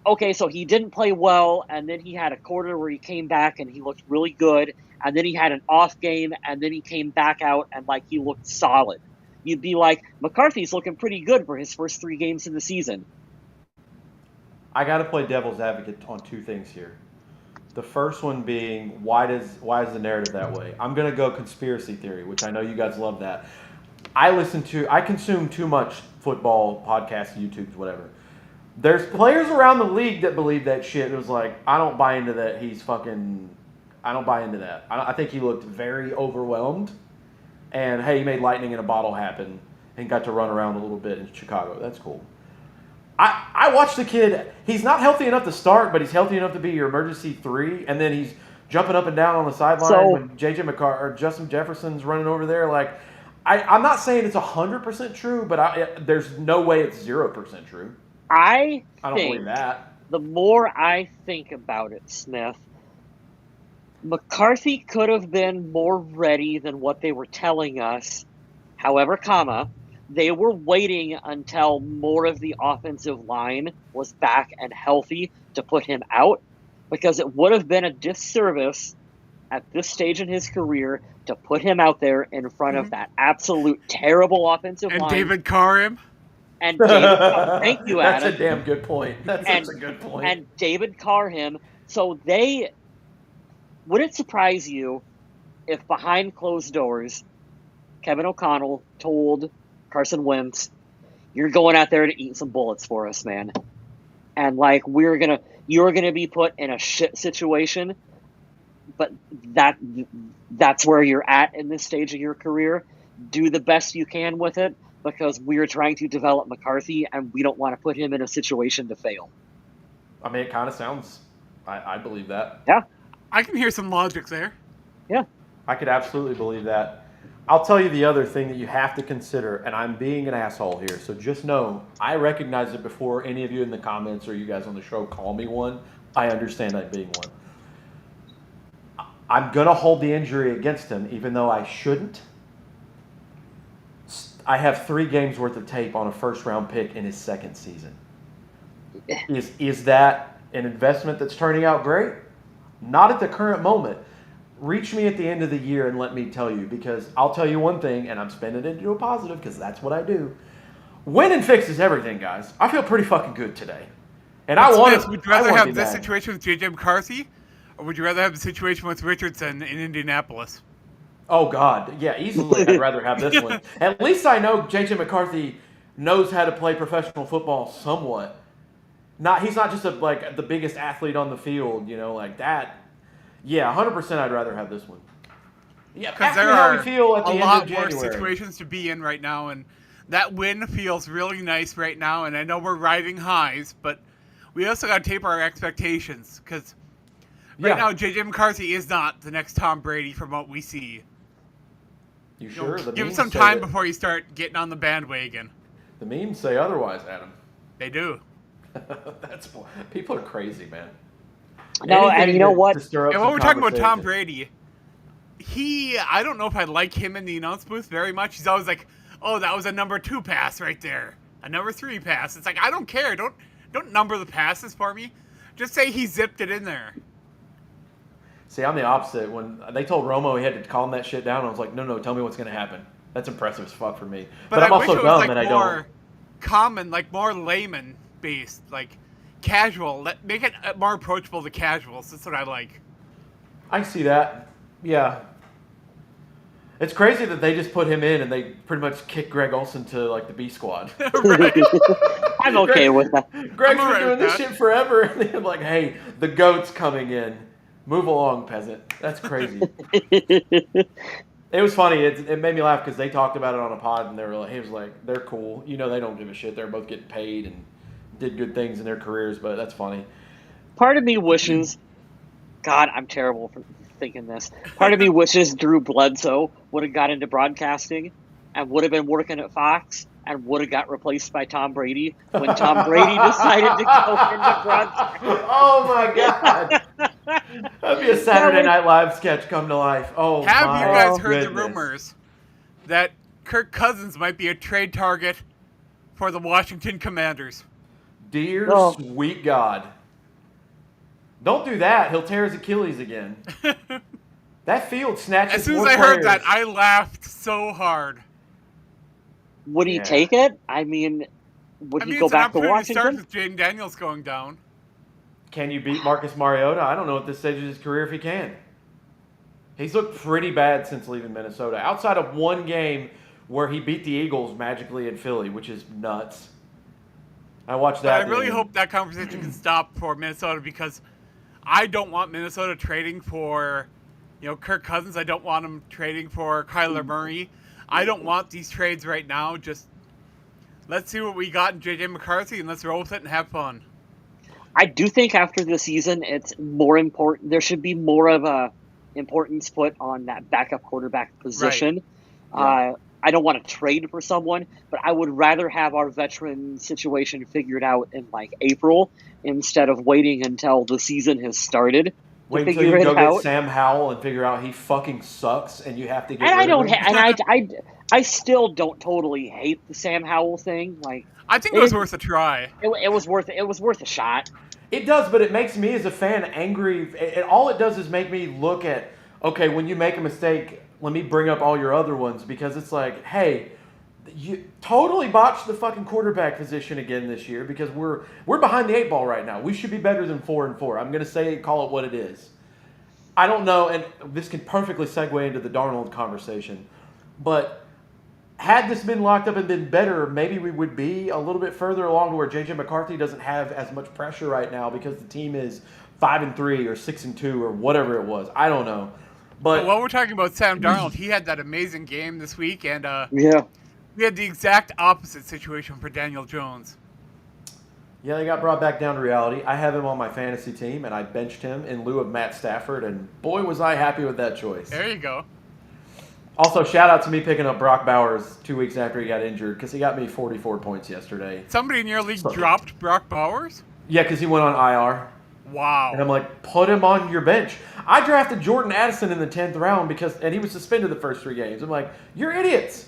okay, so he didn't play well, and then he had a quarter where he came back and he looked really good, and then he had an off game, and then he came back out and like he looked solid. You'd be like, McCarthy's looking pretty good for his first 3 games in the season. I got to play devil's advocate on 2 things here. The first one being, why is the narrative that way? I'm going to go conspiracy theory, which I know you guys love that. I consume too much football podcasts, YouTubes, whatever. There's players around the league that believe that shit. It was like, I don't buy into that. I don't buy into that. I think he looked very overwhelmed. And, hey, he made lightning in a bottle happen and got to run around a little bit in Chicago. That's cool. I watched the kid. He's not healthy enough to start, but he's healthy enough to be your emergency 3. And then he's jumping up and down on the sideline when JJ McCarthy or Justin Jefferson's running over there. Like, I'm not saying it's 100% true, but there's no way it's 0% true. I don't believe that. The more I think about it, Smith, McCarthy could have been more ready than what they were telling us. However, they were waiting until more of the offensive line was back and healthy to put him out, because it would have been a disservice at this stage in his career to put him out there in front of that absolute terrible offensive line. And David Carr him. And David Carr, thank you, Adam. That's a damn good point. That's a good point. And David Carr him. So would it surprise you if behind closed doors, Kevin O'Connell told Carson Wentz, "You're going out there to eat some bullets for us, man. and like you're gonna be put in a shit situation, but that's where you're at in this stage of your career. Do the best you can with it, because we're trying to develop McCarthy, and we don't want to put him in a situation to fail. I mean, it kind of sounds. I believe that. Yeah, I can hear some logic there. yeah. I could absolutely believe that. I'll tell you the other thing that you have to consider, and I'm being an asshole here, so just know I recognize it before any of you in the comments or you guys on the show call me one. I understand that being one. I'm going to hold the injury against him, even though I shouldn't. I have 3 games worth of tape on a first-round pick in his second season. Is that an investment that's turning out great? Not at the current moment. Reach me at the end of the year and let me tell you, because I'll tell you one thing, and I'm spinning it into a positive because that's what I do. Winning fixes everything, guys. I feel pretty fucking good today. And Would you rather have this situation with JJ McCarthy, or would you rather have the situation with Richardson in Indianapolis? Oh, God. Yeah, easily I'd rather have this one. At least I know JJ McCarthy knows how to play professional football somewhat. He's not just the biggest athlete on the field, like that. Yeah, 100% I'd rather have this one. Yeah, because there are a lot worse situations to be in right now, and that win feels really nice right now, and I know we're riding highs, but we also got to taper our expectations, because right now JJ McCarthy is not the next Tom Brady from what we see. You sure? Give him some time before you start getting on the bandwagon. The memes say otherwise, Adam. They do. People are crazy, man. No, and you know what? And when we're talking about Tom Brady, I don't know if I like him in the announce booth very much. He's always like, "Oh, that was a number 2 pass right there, a number 3 pass." It's like, I don't care. Don't number the passes for me. Just say he zipped it in there. See, I'm the opposite. When they told Romo he had to calm that shit down, I was like, no, tell me what's going to happen. That's impressive as fuck for me. But I'm also dumb and I don't. Common, more layman based, casual. Make it more approachable to casuals. That's what I like. I see that. Yeah. It's crazy that they just put him in and they pretty much kicked Greg Olsen to the B squad. Right. I'm okay with that. Greg's been doing this shit forever, and they're like, "Hey, the goat's coming in. Move along, peasant." That's crazy. It was funny. It made me laugh because they talked about it on a pod, and he was like, "They're cool. They don't give a shit. They're both getting paid and did good things in their careers." But that's funny. Part of me wishes, God, I'm terrible for thinking this. Part of me wishes Drew Bledsoe would have got into broadcasting and would have been working at Fox and would have got replaced by Tom Brady when Tom Brady decided to go into broadcasting. Oh my God. That'd be a Saturday Night Live sketch come to life. Oh, have you guys heard goodness. the rumors that Kirk Cousins might be a trade target for the Washington Commanders? Dear sweet God. Don't do that. He'll tear his Achilles again. That field snatches. As soon as I heard that, I laughed so hard. Would he take it? I mean, would he go back to Washington? Start with Jaden Daniels going down. Can you beat Marcus Mariota? I don't know at this stage of his career if he can. He's looked pretty bad since leaving Minnesota. Outside of one game where he beat the Eagles magically in Philly, which is nuts. I watched that. But I really hope that conversation can stop for Minnesota, because I don't want Minnesota trading for, Kirk Cousins. I don't want them trading for Kyler Murray. I don't want these trades right now. Just let's see what we got in JJ McCarthy and let's roll with it and have fun. I do think after the season, it's more important. There should be more of a importance put on that backup quarterback position. Right. Yeah. I don't want to trade for someone, but I would rather have our veteran situation figured out in April instead of waiting until the season has started. Wait until you go get Sam Howell and figure out he fucking sucks, and you have to get. And rid of him. I still don't totally hate the Sam Howell thing. I think it was worth a try. It was worth a shot. It does, but it makes me as a fan angry. All it does is make me look at, okay, when you make a mistake, let me bring up all your other ones, because it's like, hey, you totally botched the fucking quarterback position again this year, because we're behind the 8 ball right now. We should be better than 4-4. I'm going to call it what it is. I don't know, and this can perfectly segue into the Darnold conversation, but had this been locked up and been better, maybe we would be a little bit further along to where JJ McCarthy doesn't have as much pressure right now because the team is 5-3 or 6-2 or whatever it was. I don't know. But while we're talking about Sam Darnold, he had that amazing game this week, and Yeah. we had the exact opposite situation for Daniel Jones. yeah, they got brought back down to reality. I have him on my fantasy team, and I benched him in lieu of Matt Stafford, and boy, was I happy with that choice. There you go. Also, shout out to me picking up Brock Bowers 2 weeks after he got injured because he got me 44 points yesterday. Somebody in your league dropped Brock Bowers? Yeah, because he went on IR. Wow. And I'm like, put him on your bench. I drafted Jordan Addison in the 10th round and he was suspended the first 3 games. I'm like, you're idiots.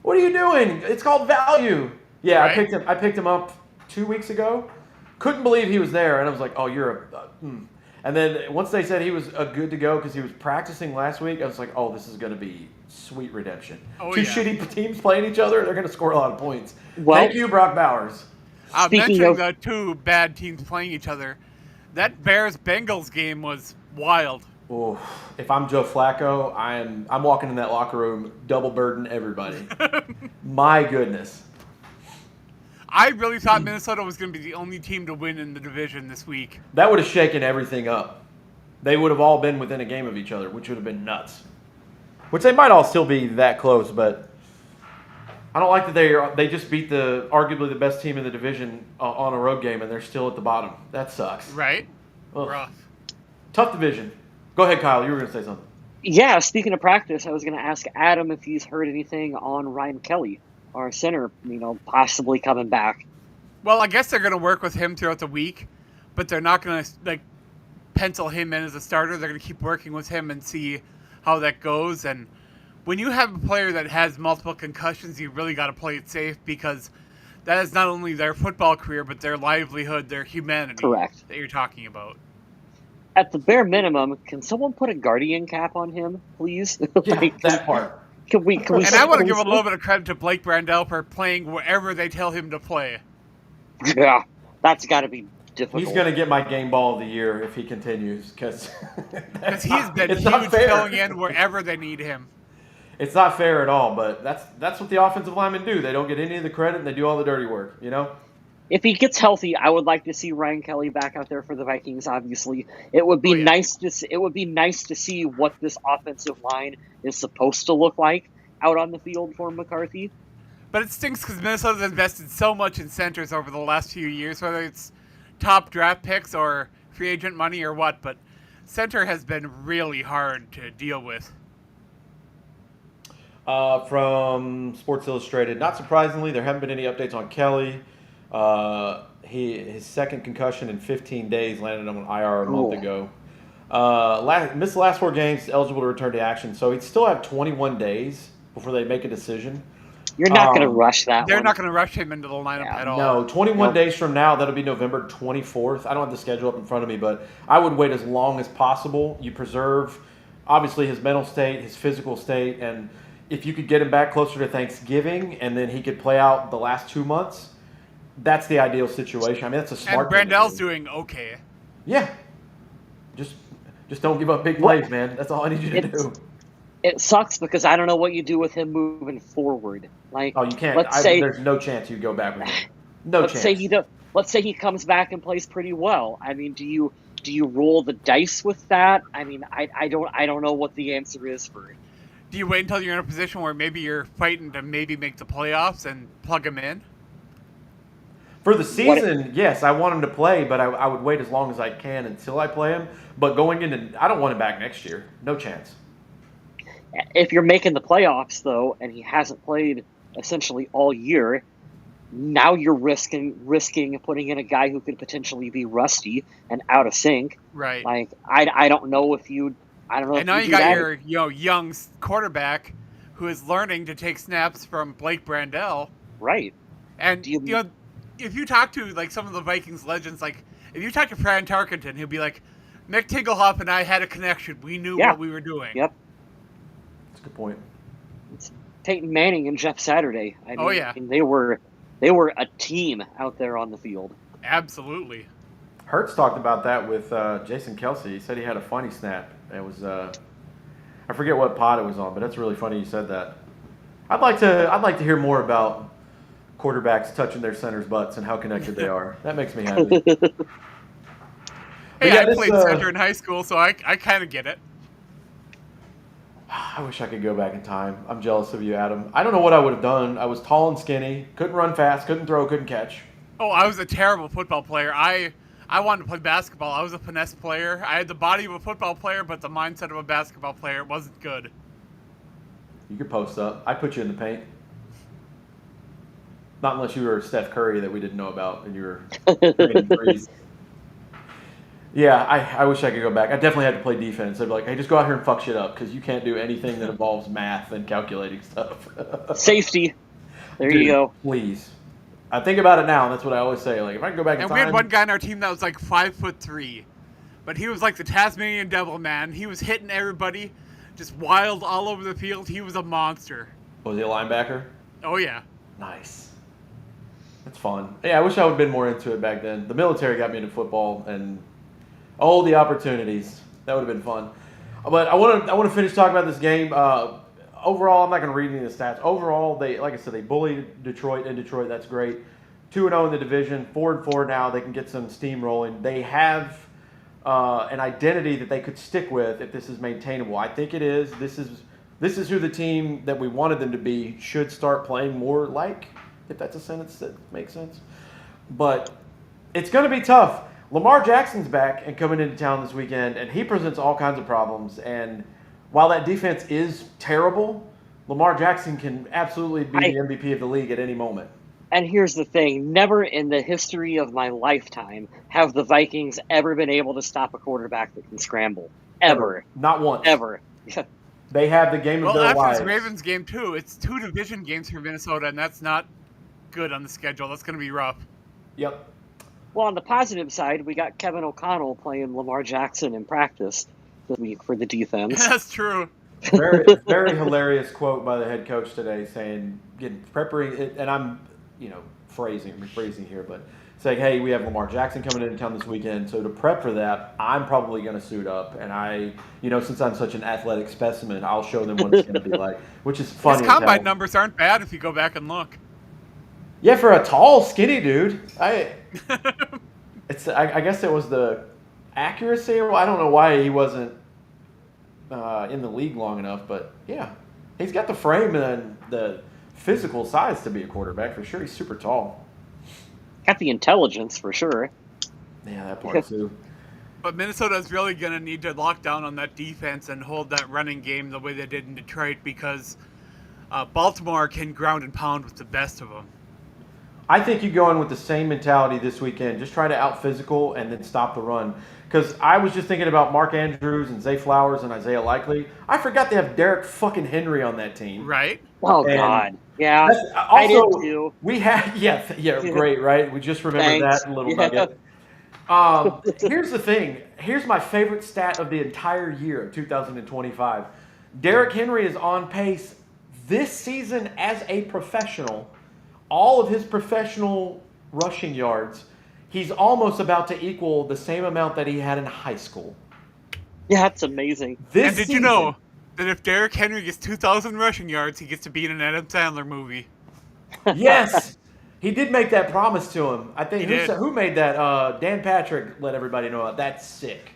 What are you doing? It's called value. Yeah, Right. I picked him up 2 weeks ago. Couldn't believe he was there, and I was like, oh, you're a. And then once they said he was good to go because he was practicing last week, I was like, oh, this is going to be sweet redemption. Oh, Two yeah. shitty teams playing each other, they're going to score a lot of points. Well- Thank you, Brock Bowers. Speaking Mentioning of- the 2 bad teams playing each other, that Bears-Bengals game was wild. Oh, if I'm Joe Flacco, I'm walking in that locker room, double burden everybody. My goodness. I really thought Minnesota was going to be the only team to win in the division this week. That would have shaken everything up. They would have all been within a game of each other, which would have been nuts. Which they might all still be that close, but I don't like that they just beat arguably the best team in the division on a road game, and they're still at the bottom. That sucks. Right? Ugh. Rough. Tough division. Go ahead, Kyle. You were going to say something. Yeah, speaking of practice, I was going to ask Adam if he's heard anything on Ryan Kelly, our center, possibly coming back. Well, I guess they're going to work with him throughout the week, but they're not going to pencil him in as a starter. They're going to keep working with him and see how that goes. And when you have a player that has multiple concussions, you really got to play it safe because that is not only their football career, but their livelihood, their humanity. Correct. That you're talking about. At the bare minimum, can someone put a guardian cap on him, please? Yeah, that part. Can we? And I want to give a little bit of credit to Blake Brandel for playing wherever they tell him to play. Yeah, that's got to be difficult. He's going to get my game ball of the year if he continues because He's been it's huge not fair. filling in wherever they need him. It's not fair at all, but that's what the offensive linemen do. They don't get any of the credit and they do all the dirty work, you know? If he gets healthy, I would like to see Ryan Kelly back out there for the Vikings. Obviously, it would be nice to see, see what this offensive line is supposed to look like out on the field for McCarthy. But it stinks because Minnesota's invested so much in centers over the last few years, whether it's top draft picks or free agent money or what. But center has been really hard to deal with. From Sports Illustrated, not surprisingly, there haven't been any updates on Kelly. His second concussion in 15 days landed him on IR a month ago. Missed the last 4 games, eligible to return to action. So he'd still have 21 days before they make a decision. You're not going to rush that They're one. not going to rush him into the lineup at all. No, 21 days from now, that'll be November 24th. I don't have the schedule up in front of me, but I would wait as long as possible. You preserve, obviously, his mental state, his physical state, and if you could get him back closer to Thanksgiving and then he could play out the last 2 months, that's the ideal situation. I mean, that's a smart And Brandel's thing to do. doing okay. Yeah. Just don't give up big plays, man. That's all I need you to do. It sucks because I don't know what you do with him moving forward. Like, Oh, you can't. Let's say, there's no chance you go back with him. No let's chance. say let's say he comes back and plays pretty well. I mean, do you roll the dice with that? I mean, I don't know what the answer is for it. Do you wait until you're in a position where maybe you're fighting to maybe make the playoffs and plug him in? For the season, yes, I want him to play, but I would wait as long as I can until I play him. But going into, I don't want him back next year. No chance. If you're making the playoffs, though, and he hasn't played essentially all year, now you're risking putting in a guy who could potentially be rusty and out of sync. Right. Like, I don't know if you. I don't know. And if now you you do got that. your young quarterback who is learning to take snaps from Blake Brandel. Right. And if you talk to like some of the Vikings legends, like if you talk to Fran Tarkenton, he'll be like, Mick Tingelhoff and I had a connection. We knew what we were doing. Yep. That's a good point. It's Peyton Manning and Jeff Saturday. I mean, Oh, yeah. they were a team out there on the field. Absolutely. Hertz talked about that with Jason Kelsey. He said he had a funny snap. It was, I forget what pod it was on, but that's really funny you said that. I'd like to hear more about quarterbacks touching their centers' butts and how connected they are. That makes me happy. Hey, I played center in high school, so I kind of get it. I wish I could go back in time. I'm jealous of you, Adam. I don't know what I would have done. I was tall and skinny, couldn't run fast, couldn't throw, couldn't catch. Oh, I was a terrible football player. I wanted to play basketball. I was a finesse player. I had the body of a football player, but the mindset of a basketball player. It wasn't good. You could post up. I'd put you in the paint. Not unless you were Steph Curry that we didn't know about and you were hitting threes. Yeah, I wish I could go back. I definitely had to play defense. I'd be like, hey, just go out here and fuck shit up because you can't do anything that involves math and calculating stuff. Safety. There Dude, you go. Please. I think about it now, and that's what I always say. Like, if I can go back in time. And we had one guy on our team that was like 5'3", but he was like the Tasmanian Devil, man. He was hitting everybody, just wild all over the field. He was a monster. Was he a linebacker? Oh, yeah. Nice. That's fun. Yeah, I wish I would have been more into it back then. The military got me into football, and the opportunities. That would have been fun. But I want to finish talking about this game. Overall, I'm not going to read any of the stats. Overall, like I said, they bullied Detroit in Detroit. That's great. 2-0 in the division. 4-4 now. They can get some steam rolling. They have an identity that they could stick with if this is maintainable. I think it is. This is who the team that we wanted them to be should start playing more like, if that's a sentence that makes sense. But it's going to be tough. Lamar Jackson's back and coming into town this weekend, and he presents all kinds of problems. And while that defense is terrible, Lamar Jackson can absolutely be the MVP of the league at any moment. And here's the thing. Never in the history of my lifetime have the Vikings ever been able to stop a quarterback that can scramble. Ever. Not once. Ever. They have the game of their lives. Well, after this Ravens game, too, it's 2 division games for Minnesota, and that's not good on the schedule. That's going to be rough. Yep. Well, on the positive side, we got Kevin O'Connell playing Lamar Jackson in practice this week for the defense. That's true. Very, very hilarious quote by the head coach today saying, preparing it, and I'm, rephrasing here, but saying, hey, we have Lamar Jackson coming into town this weekend, so to prep for that, I'm probably going to suit up, and since I'm such an athletic specimen, I'll show them what it's going to be like, which is funny. His combine numbers aren't bad if you go back and look. Yeah, for a tall, skinny dude, I guess it was the accuracy. I don't know why he wasn't in the league long enough, but yeah, he's got the frame and the physical size to be a quarterback for sure. He's super tall. Got the intelligence for sure. Yeah, that part too. But Minnesota is really going to need to lock down on that defense and hold that running game the way they did in Detroit because Baltimore can ground and pound with the best of them. I think you go in with the same mentality this weekend. Just try to out-physical and then stop the run. Because I was just thinking about Mark Andrews and Zay Flowers and Isaiah Likely. I forgot they have Derek fucking Henry on that team. Right? Oh, and God. Yeah, also, I did too. We had, yeah, great, right? We just remembered that little nugget. Here's the thing. Here's my favorite stat of the entire year of 2025. Derek Henry is on pace this season as a professional. All of his professional rushing yards, he's almost about to equal the same amount that he had in high school. Yeah, that's amazing. And did you know that if Derrick Henry gets 2,000 rushing yards, he gets to be in an Adam Sandler movie? Yes! He did make that promise to him. I think who made that? Dan Patrick let everybody know that. That's sick.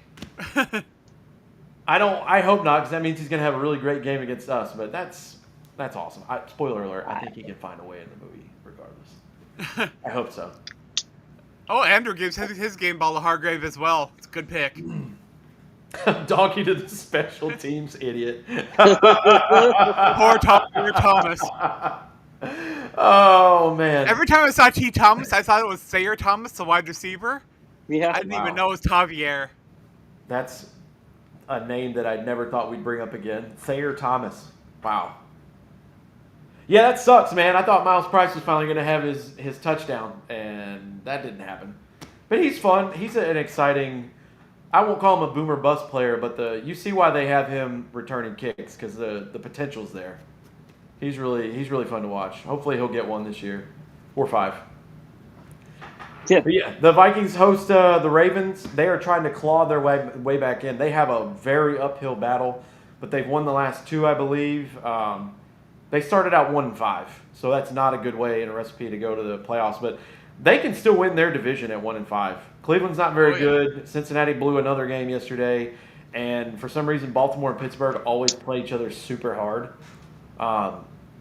I hope not, because that means he's going to have a really great game against us, but that's awesome. Spoiler alert, I think he can find a way in the movie regardless. I hope so. Oh, Andrew gives his game ball to Hargrave as well. It's a good pick. Donkey to the special teams, idiot. Poor Thomas. Oh, man. Every time I saw T. Thomas, I thought it was Sayer Thomas, the wide receiver. Yeah. I didn't even know it was Tavier. That's a name that I never thought we'd bring up again. Thayer Thomas. Wow. Yeah, that sucks, man. I thought Miles Price was finally going to have his touchdown, and that didn't happen. But he's fun. He's an exciting, I won't call him a boomer bust player, but you see why they have him returning kicks, because the potential's there. He's really fun to watch. Hopefully he'll get one this year. Or 5. Yeah. But yeah, the Vikings host the Ravens. They are trying to claw their way back in. They have a very uphill battle, but they've won the last 2, I believe. They started out 1-5, so that's not a good way in a recipe to go to the playoffs. But they can still win their division at 1-5. Cleveland's not very good. Cincinnati blew another game yesterday, and for some reason, Baltimore and Pittsburgh always play each other super hard.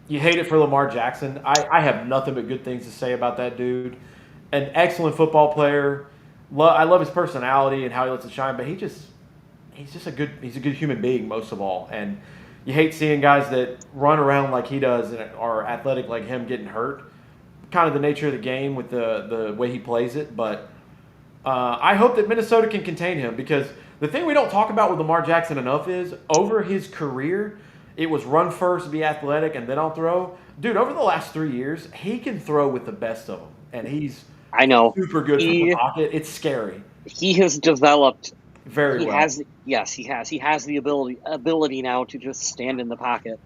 You hate it for Lamar Jackson. I have nothing but good things to say about that dude. An excellent football player. I love his personality and how he lets it shine, but he's just a good human being most of all. And you hate seeing guys that run around like he does and are athletic like him getting hurt. Kind of the nature of the game with the way he plays it. But I hope that Minnesota can contain him, because the thing we don't talk about with Lamar Jackson enough is over his career, it was run first, be athletic, and then I'll throw. Dude, over the last 3 years, he can throw with the best of them. And he's super good from the pocket. It's scary. He has developed very well. He has the ability now to just stand in the pocket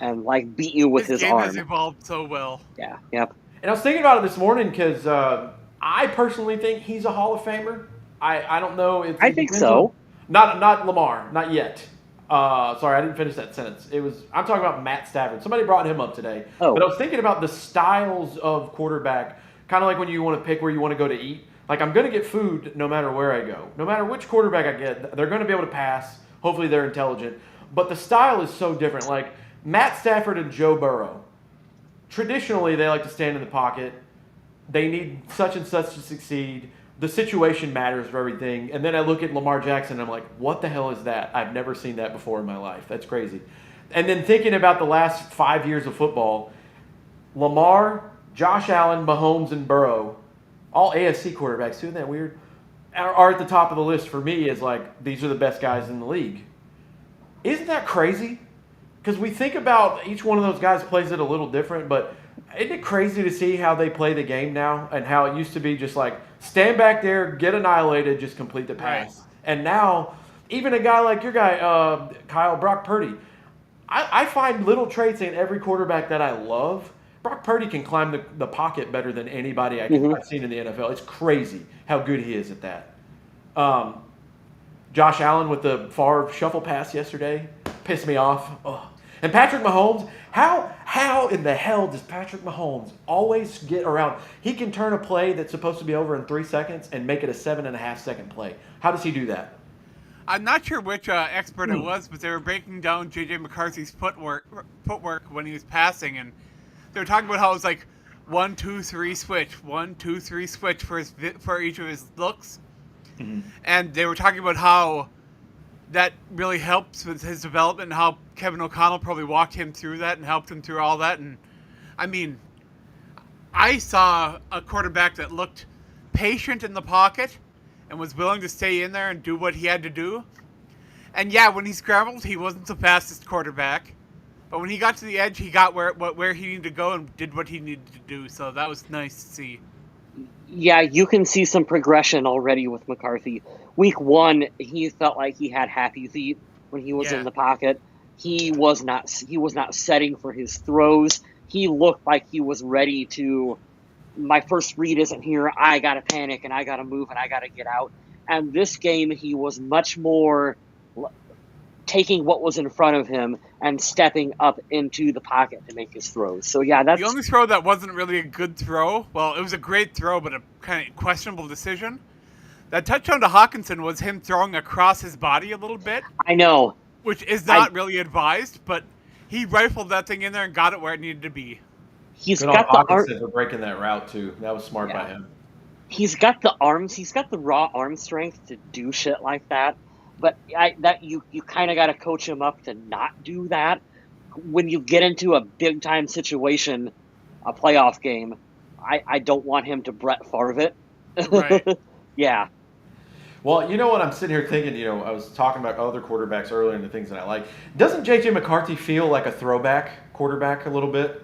and like beat you with his game arm. Has evolved so well. Yeah. Yep. And I was thinking about it this morning because I personally think he's a Hall of Famer. I don't know. I think so. Not Lamar, not yet. Sorry, I didn't finish that sentence. I'm talking about Matt Stafford. Somebody brought him up today. Oh. But I was thinking about the styles of quarterback, kind of like when you want to pick where you want to go to eat. Like, I'm going to get food no matter where I go. No matter which quarterback I get, they're going to be able to pass. Hopefully they're intelligent. But the style is so different. Like, Matt Stafford and Joe Burrow, traditionally they like to stand in the pocket. They need such and such to succeed. The situation matters for everything. And then I look at Lamar Jackson and I'm like, what the hell is that? I've never seen that before in my life. That's crazy. And then thinking about the last 5 years of football, Lamar, Josh Allen, Mahomes, and Burrow, all AFC quarterbacks, isn't that weird, are at the top of the list for me as like, these are the best guys in the league. Isn't that crazy? Because we think about each one of those guys plays it a little different, but isn't it crazy to see how they play the game now and how it used to be just like stand back there, get annihilated, just complete the pass. Right. And now, even a guy like your guy, Kyle, Brock Purdy, I find little traits in every quarterback that I love. Brock Purdy can climb the pocket better than anybody I've seen in the NFL. It's crazy how good he is at that. Josh Allen with the far shuffle pass yesterday pissed me off. Ugh. And Patrick Mahomes, how in the hell does Patrick Mahomes always get around? He can turn a play that's supposed to be over in 3 seconds and make it a 7.5-second play. How does he do that? I'm not sure which expert it was, but they were breaking down JJ McCarthy's footwork when he was passing, and they were talking about how it was like 1, 2, 3 switch, 1, 2, 3 switch for each of his looks, and they were talking about how that really helps with his development, and how Kevin O'Connell probably walked him through that and helped him through all that. And I mean, I saw a quarterback that looked patient in the pocket and was willing to stay in there and do what he had to do. And yeah, when he scrambled, he wasn't the fastest quarterback, but when he got to the edge, he got where he needed to go and did what he needed to do. So that was nice to see. Yeah, you can see some progression already with McCarthy. Week 1, he felt like he had happy feet when he was in the pocket. He was not setting for his throws. He looked like he was ready to, my first read isn't here, I got to panic and I got to move and I got to get out. And this game, he was much more taking what was in front of him and stepping up into the pocket to make his throws. So yeah, that's the only throw that wasn't really a good throw. Well, it was a great throw, but a kind of questionable decision. That touchdown to Hawkinson was him throwing across his body a little bit. I know. Which is not really advised, but he rifled that thing in there and got it where it needed to be. He's got the Hawkinson for breaking that route too. That was smart by him. He's got the arms. He's got the raw arm strength to do shit like that. But you kind of got to coach him up to not do that. When you get into a big time situation, a playoff game, I don't want him to Brett Favre it. Right. Yeah. Well, you know what I'm sitting here thinking, I was talking about other quarterbacks earlier and the things that I like. Doesn't JJ McCarthy feel like a throwback quarterback a little bit?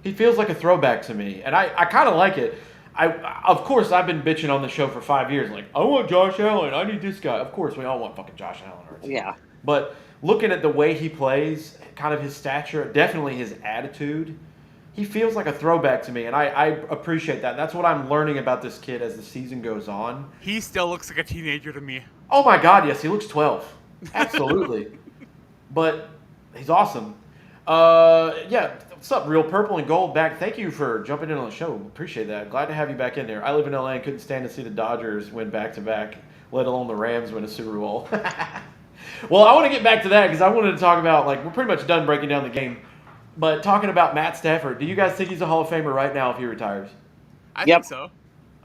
He feels like a throwback to me, and I kind of like it. Of course, I've been bitching on the show for 5 years. Like, I want Josh Allen. I need this guy. Of course, we all want fucking Josh Allen. Yeah. But looking at the way he plays, kind of his stature, definitely his attitude, he feels like a throwback to me, and I appreciate that. That's what I'm learning about this kid as the season goes on. He still looks like a teenager to me. Oh, my God, yes. He looks 12. Absolutely. But he's awesome. Yeah. What's up, Real Purple and Gold back? Thank you for jumping in on the show. Appreciate that. Glad to have you back in there. I live in LA and couldn't stand to see the Dodgers win back to back, let alone the Rams win a Super Bowl. Well, I want to get back to that because I wanted to talk about, like, we're pretty much done breaking down the game, but talking about Matt Stafford, do you guys think he's a Hall of Famer right now if he retires? I Yep. think so.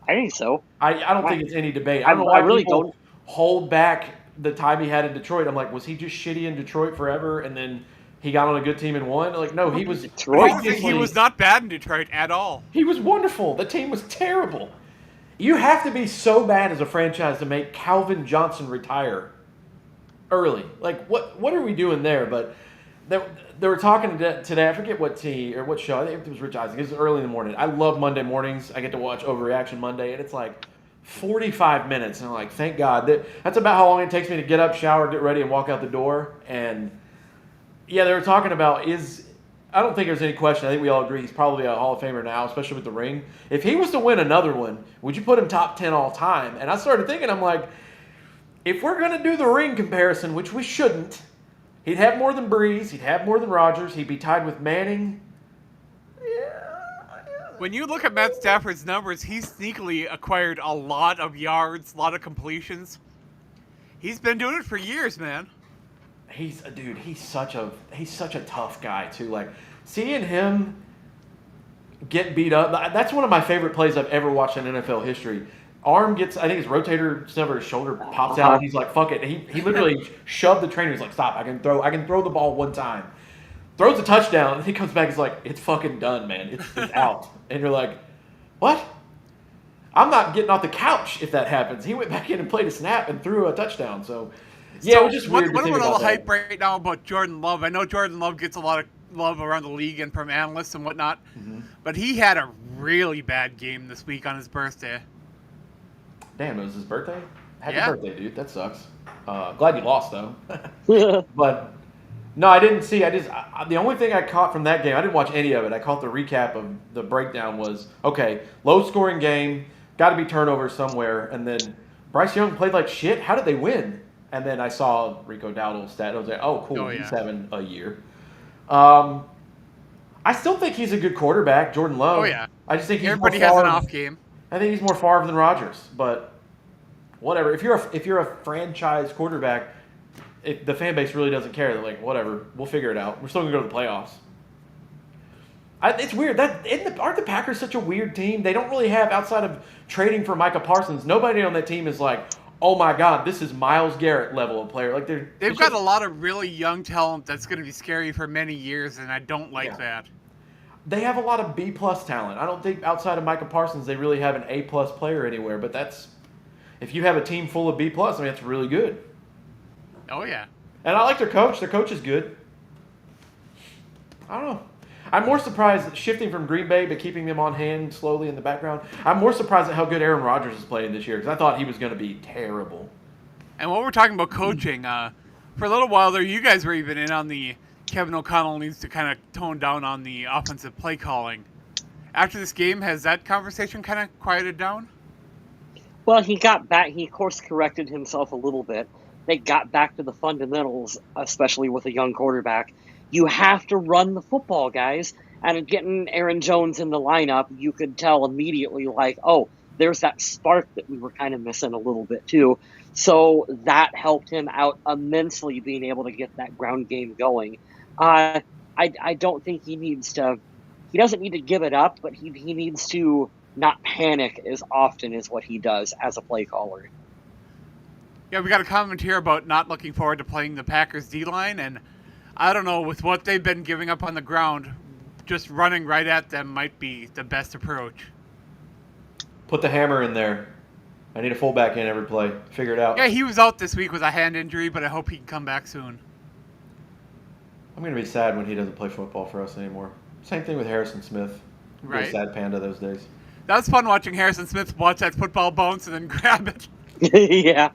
I think so. I don't think it's any debate. I I- don't know I why really people don't. hold back the time he had in Detroit. I'm like, was he just shitty in Detroit forever and then he got on a good team and won? Like, no, he was Detroit? He was not bad in Detroit at all. He was wonderful. The team was terrible. You have to be so bad as a franchise to make Calvin Johnson retire early. Like, what are we doing there? But they were talking today. I forget what show. I think it was Rich Eisen. It was early in the morning. I love Monday mornings. I get to watch Overreaction Monday, and it's like 45 minutes. And I'm like, thank God. That's about how long it takes me to get up, shower, get ready, and walk out the door. And yeah, they were talking about I don't think there's any question. I think we all agree he's probably a Hall of Famer now, especially with the ring. If he was to win another one, would you put him top 10 all time? And I started thinking, I'm like, if we're going to do the ring comparison, which we shouldn't, he'd have more than Breeze, he'd have more than Rodgers, he'd be tied with Manning. When you look at Matt Stafford's numbers, he's sneakily acquired a lot of yards, a lot of completions. He's been doing it for years, man. He's such a tough guy too. Like, seeing him get beat up, that's one of my favorite plays I've ever watched in NFL history. Arm gets, I think his rotator snub or his shoulder pops out, and he's like, fuck it. He literally shoved the trainer. He's like, stop, I can throw the ball one time. Throws a touchdown, and he comes back, he's like, it's fucking done, man. It's out. And you're like, what? I'm not getting off the couch if that happens. He went back in and played a snap and threw a touchdown. So yeah, it was just weird to think about all about the that. hype right now about Jordan Love? I know Jordan Love gets a lot of love around the league and from analysts and whatnot, but he had a really bad game this week on his birthday. Damn, it was his birthday? Happy Yeah. birthday, dude. That sucks. Glad you lost, though. But, no, I didn't see. The only thing I caught from that game, I didn't watch any of it. I caught the recap of the breakdown was, okay, low-scoring game, got to be turnover somewhere, and then Bryce Young played like shit. How did they win? And then I saw Rico Dowdle's stat. I was like, oh, cool, he's having a year. I still think he's a good quarterback, Jordan Love. Oh, yeah. I just think Everybody has an off game. I think he's more Favre than Rodgers, but whatever. If you're a franchise quarterback, if the fan base really doesn't care, they're like, whatever, we'll figure it out. We're still gonna go to the playoffs. It's weird aren't the Packers such a weird team? They don't really have, outside of trading for Micah Parsons, nobody on that team is like, oh my God, this is Myles Garrett level of player. Like they've got a lot of really young talent that's going to be scary for many years, and I don't like that. They have a lot of B+ talent. I don't think outside of Micah Parsons they really have an A+ player anywhere. But if you have a team full of B+, I mean, that's really good. Oh yeah. And I like their coach. Their coach is good. I don't know. I'm more surprised shifting from Green Bay but keeping them on hand slowly in the background. I'm more surprised at how good Aaron Rodgers is playing this year because I thought he was going to be terrible. And while we're talking about coaching, for a little while there, you guys were even in on the Kevin O'Connell needs to kind of tone down on the offensive play calling. After this game, has that conversation kind of quieted down? Well, he got back. He course-corrected himself a little bit. They got back to the fundamentals, especially with a young quarterback. You have to run the football, guys. And getting Aaron Jones in the lineup, you could tell immediately, like, oh, there's that spark that we were kind of missing a little bit, too. So that helped him out immensely, being able to get that ground game going. I don't think he needs to... He doesn't need to give it up, but he needs to not panic as often as what he does as a play caller. Yeah, we got a comment here about not looking forward to playing the Packers D-line, and I don't know, with what they've been giving up on the ground, just running right at them might be the best approach. Put the hammer in there. I need a fullback in every play. Figure it out. Yeah, he was out this week with a hand injury, but I hope he can come back soon. I'm going to be sad when he doesn't play football for us anymore. Same thing with Harrison Smith. Right. Really sad panda those days. That was fun watching Harrison Smith watch that football bounce and then grab it. Yeah.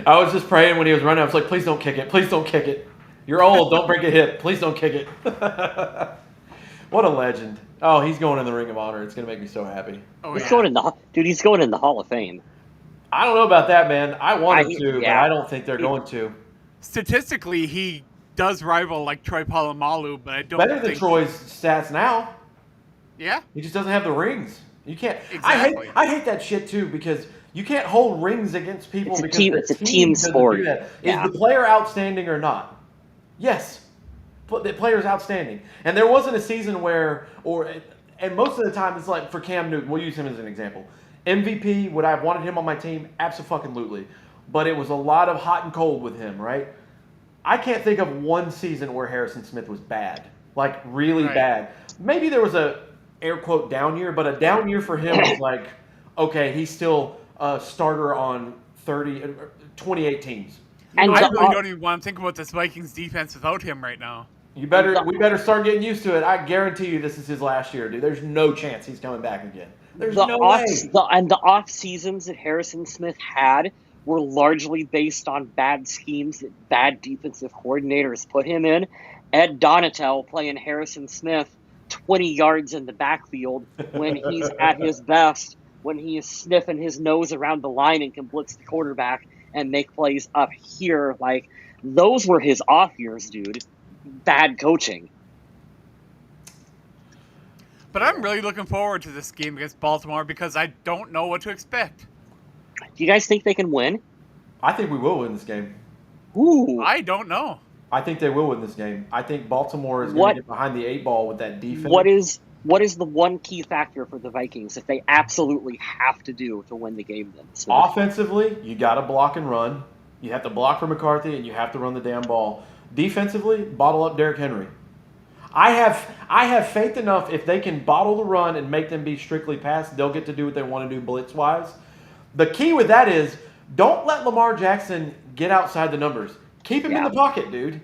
I was just praying when he was running. I was like, please don't kick it. Please don't kick it. You're old. Don't break a hip. Please don't kick it. What a legend. Oh, he's going in the Ring of Honor. It's going to make me so happy. Oh, He's going in the Hall of Fame. I don't know about that, man. I want him to, yeah. but I don't think they're going to. Statistically, he does rival like Troy Polamalu, but I don't Better than think Troy's stats now. Yeah, He just doesn't have the rings. You can't. exactly. I hate that shit too because you can't hold rings against people It's a because team- the it's a team team doesn't sport. do that. Yeah. Is the player outstanding or not? Yes, the player's outstanding. And there wasn't a season where, and most of the time it's like for Cam Newton. We'll use him as an example. MVP, would I have wanted him on my team? Absolutely. But it was a lot of hot and cold with him, right? I can't think of one season where Harrison Smith was bad, like really Right. bad. Maybe there was a air quote down year, but a down year for him was like, okay, he's still a starter on 28 teams. And I the really off- don't even want to think about this Vikings defense without him right now. We better start getting used to it. I guarantee you this is his last year, dude. There's no chance he's coming back again. There's the no off way. the off seasons that Harrison Smith had were largely based on bad schemes that bad defensive coordinators put him in. Ed Donatel playing Harrison Smith 20 yards in the backfield when he's at his best, when he is sniffing his nose around the line and can blitz the quarterback and make plays up here. Like, those were his off years, dude. Bad coaching. But I'm really looking forward to this game against Baltimore because I don't know what to expect. Do you guys think they can win? I think we will win this game. Ooh. I don't know. I think they will win this game. I think Baltimore is going What- to get behind the 8 ball with that defense. What is the one key factor for the Vikings that they absolutely have to do to win the game then? Smith? Offensively, you got to block and run. You have to block for McCarthy, and you have to run the damn ball. Defensively, bottle up Derrick Henry. I have faith enough if they can bottle the run and make them be strictly pass, they'll get to do what they want to do blitz-wise. The key with that is don't let Lamar Jackson get outside the numbers. Keep him in the pocket, dude.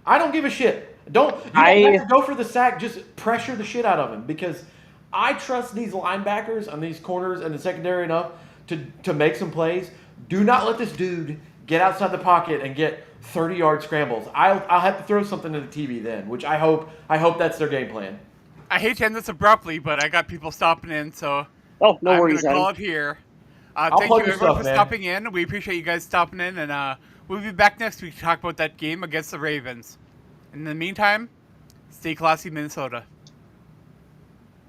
I don't give a shit. You don't have to go for the sack. Just pressure the shit out of him because I trust these linebackers and these corners and the secondary enough to make some plays. Do not let this dude get outside the pocket and get 30-yard scrambles. I'll have to throw something to the TV then, which I hope that's their game plan. I hate to end this abruptly, but I got people stopping in, so Oh, no I'm worries, going to call Adam. it here. I'll Thank you plug your everyone stuff, for man. stopping in. We appreciate you guys stopping in, and we'll be back next week to talk about that game against the Ravens. In the meantime, stay classy, Minnesota.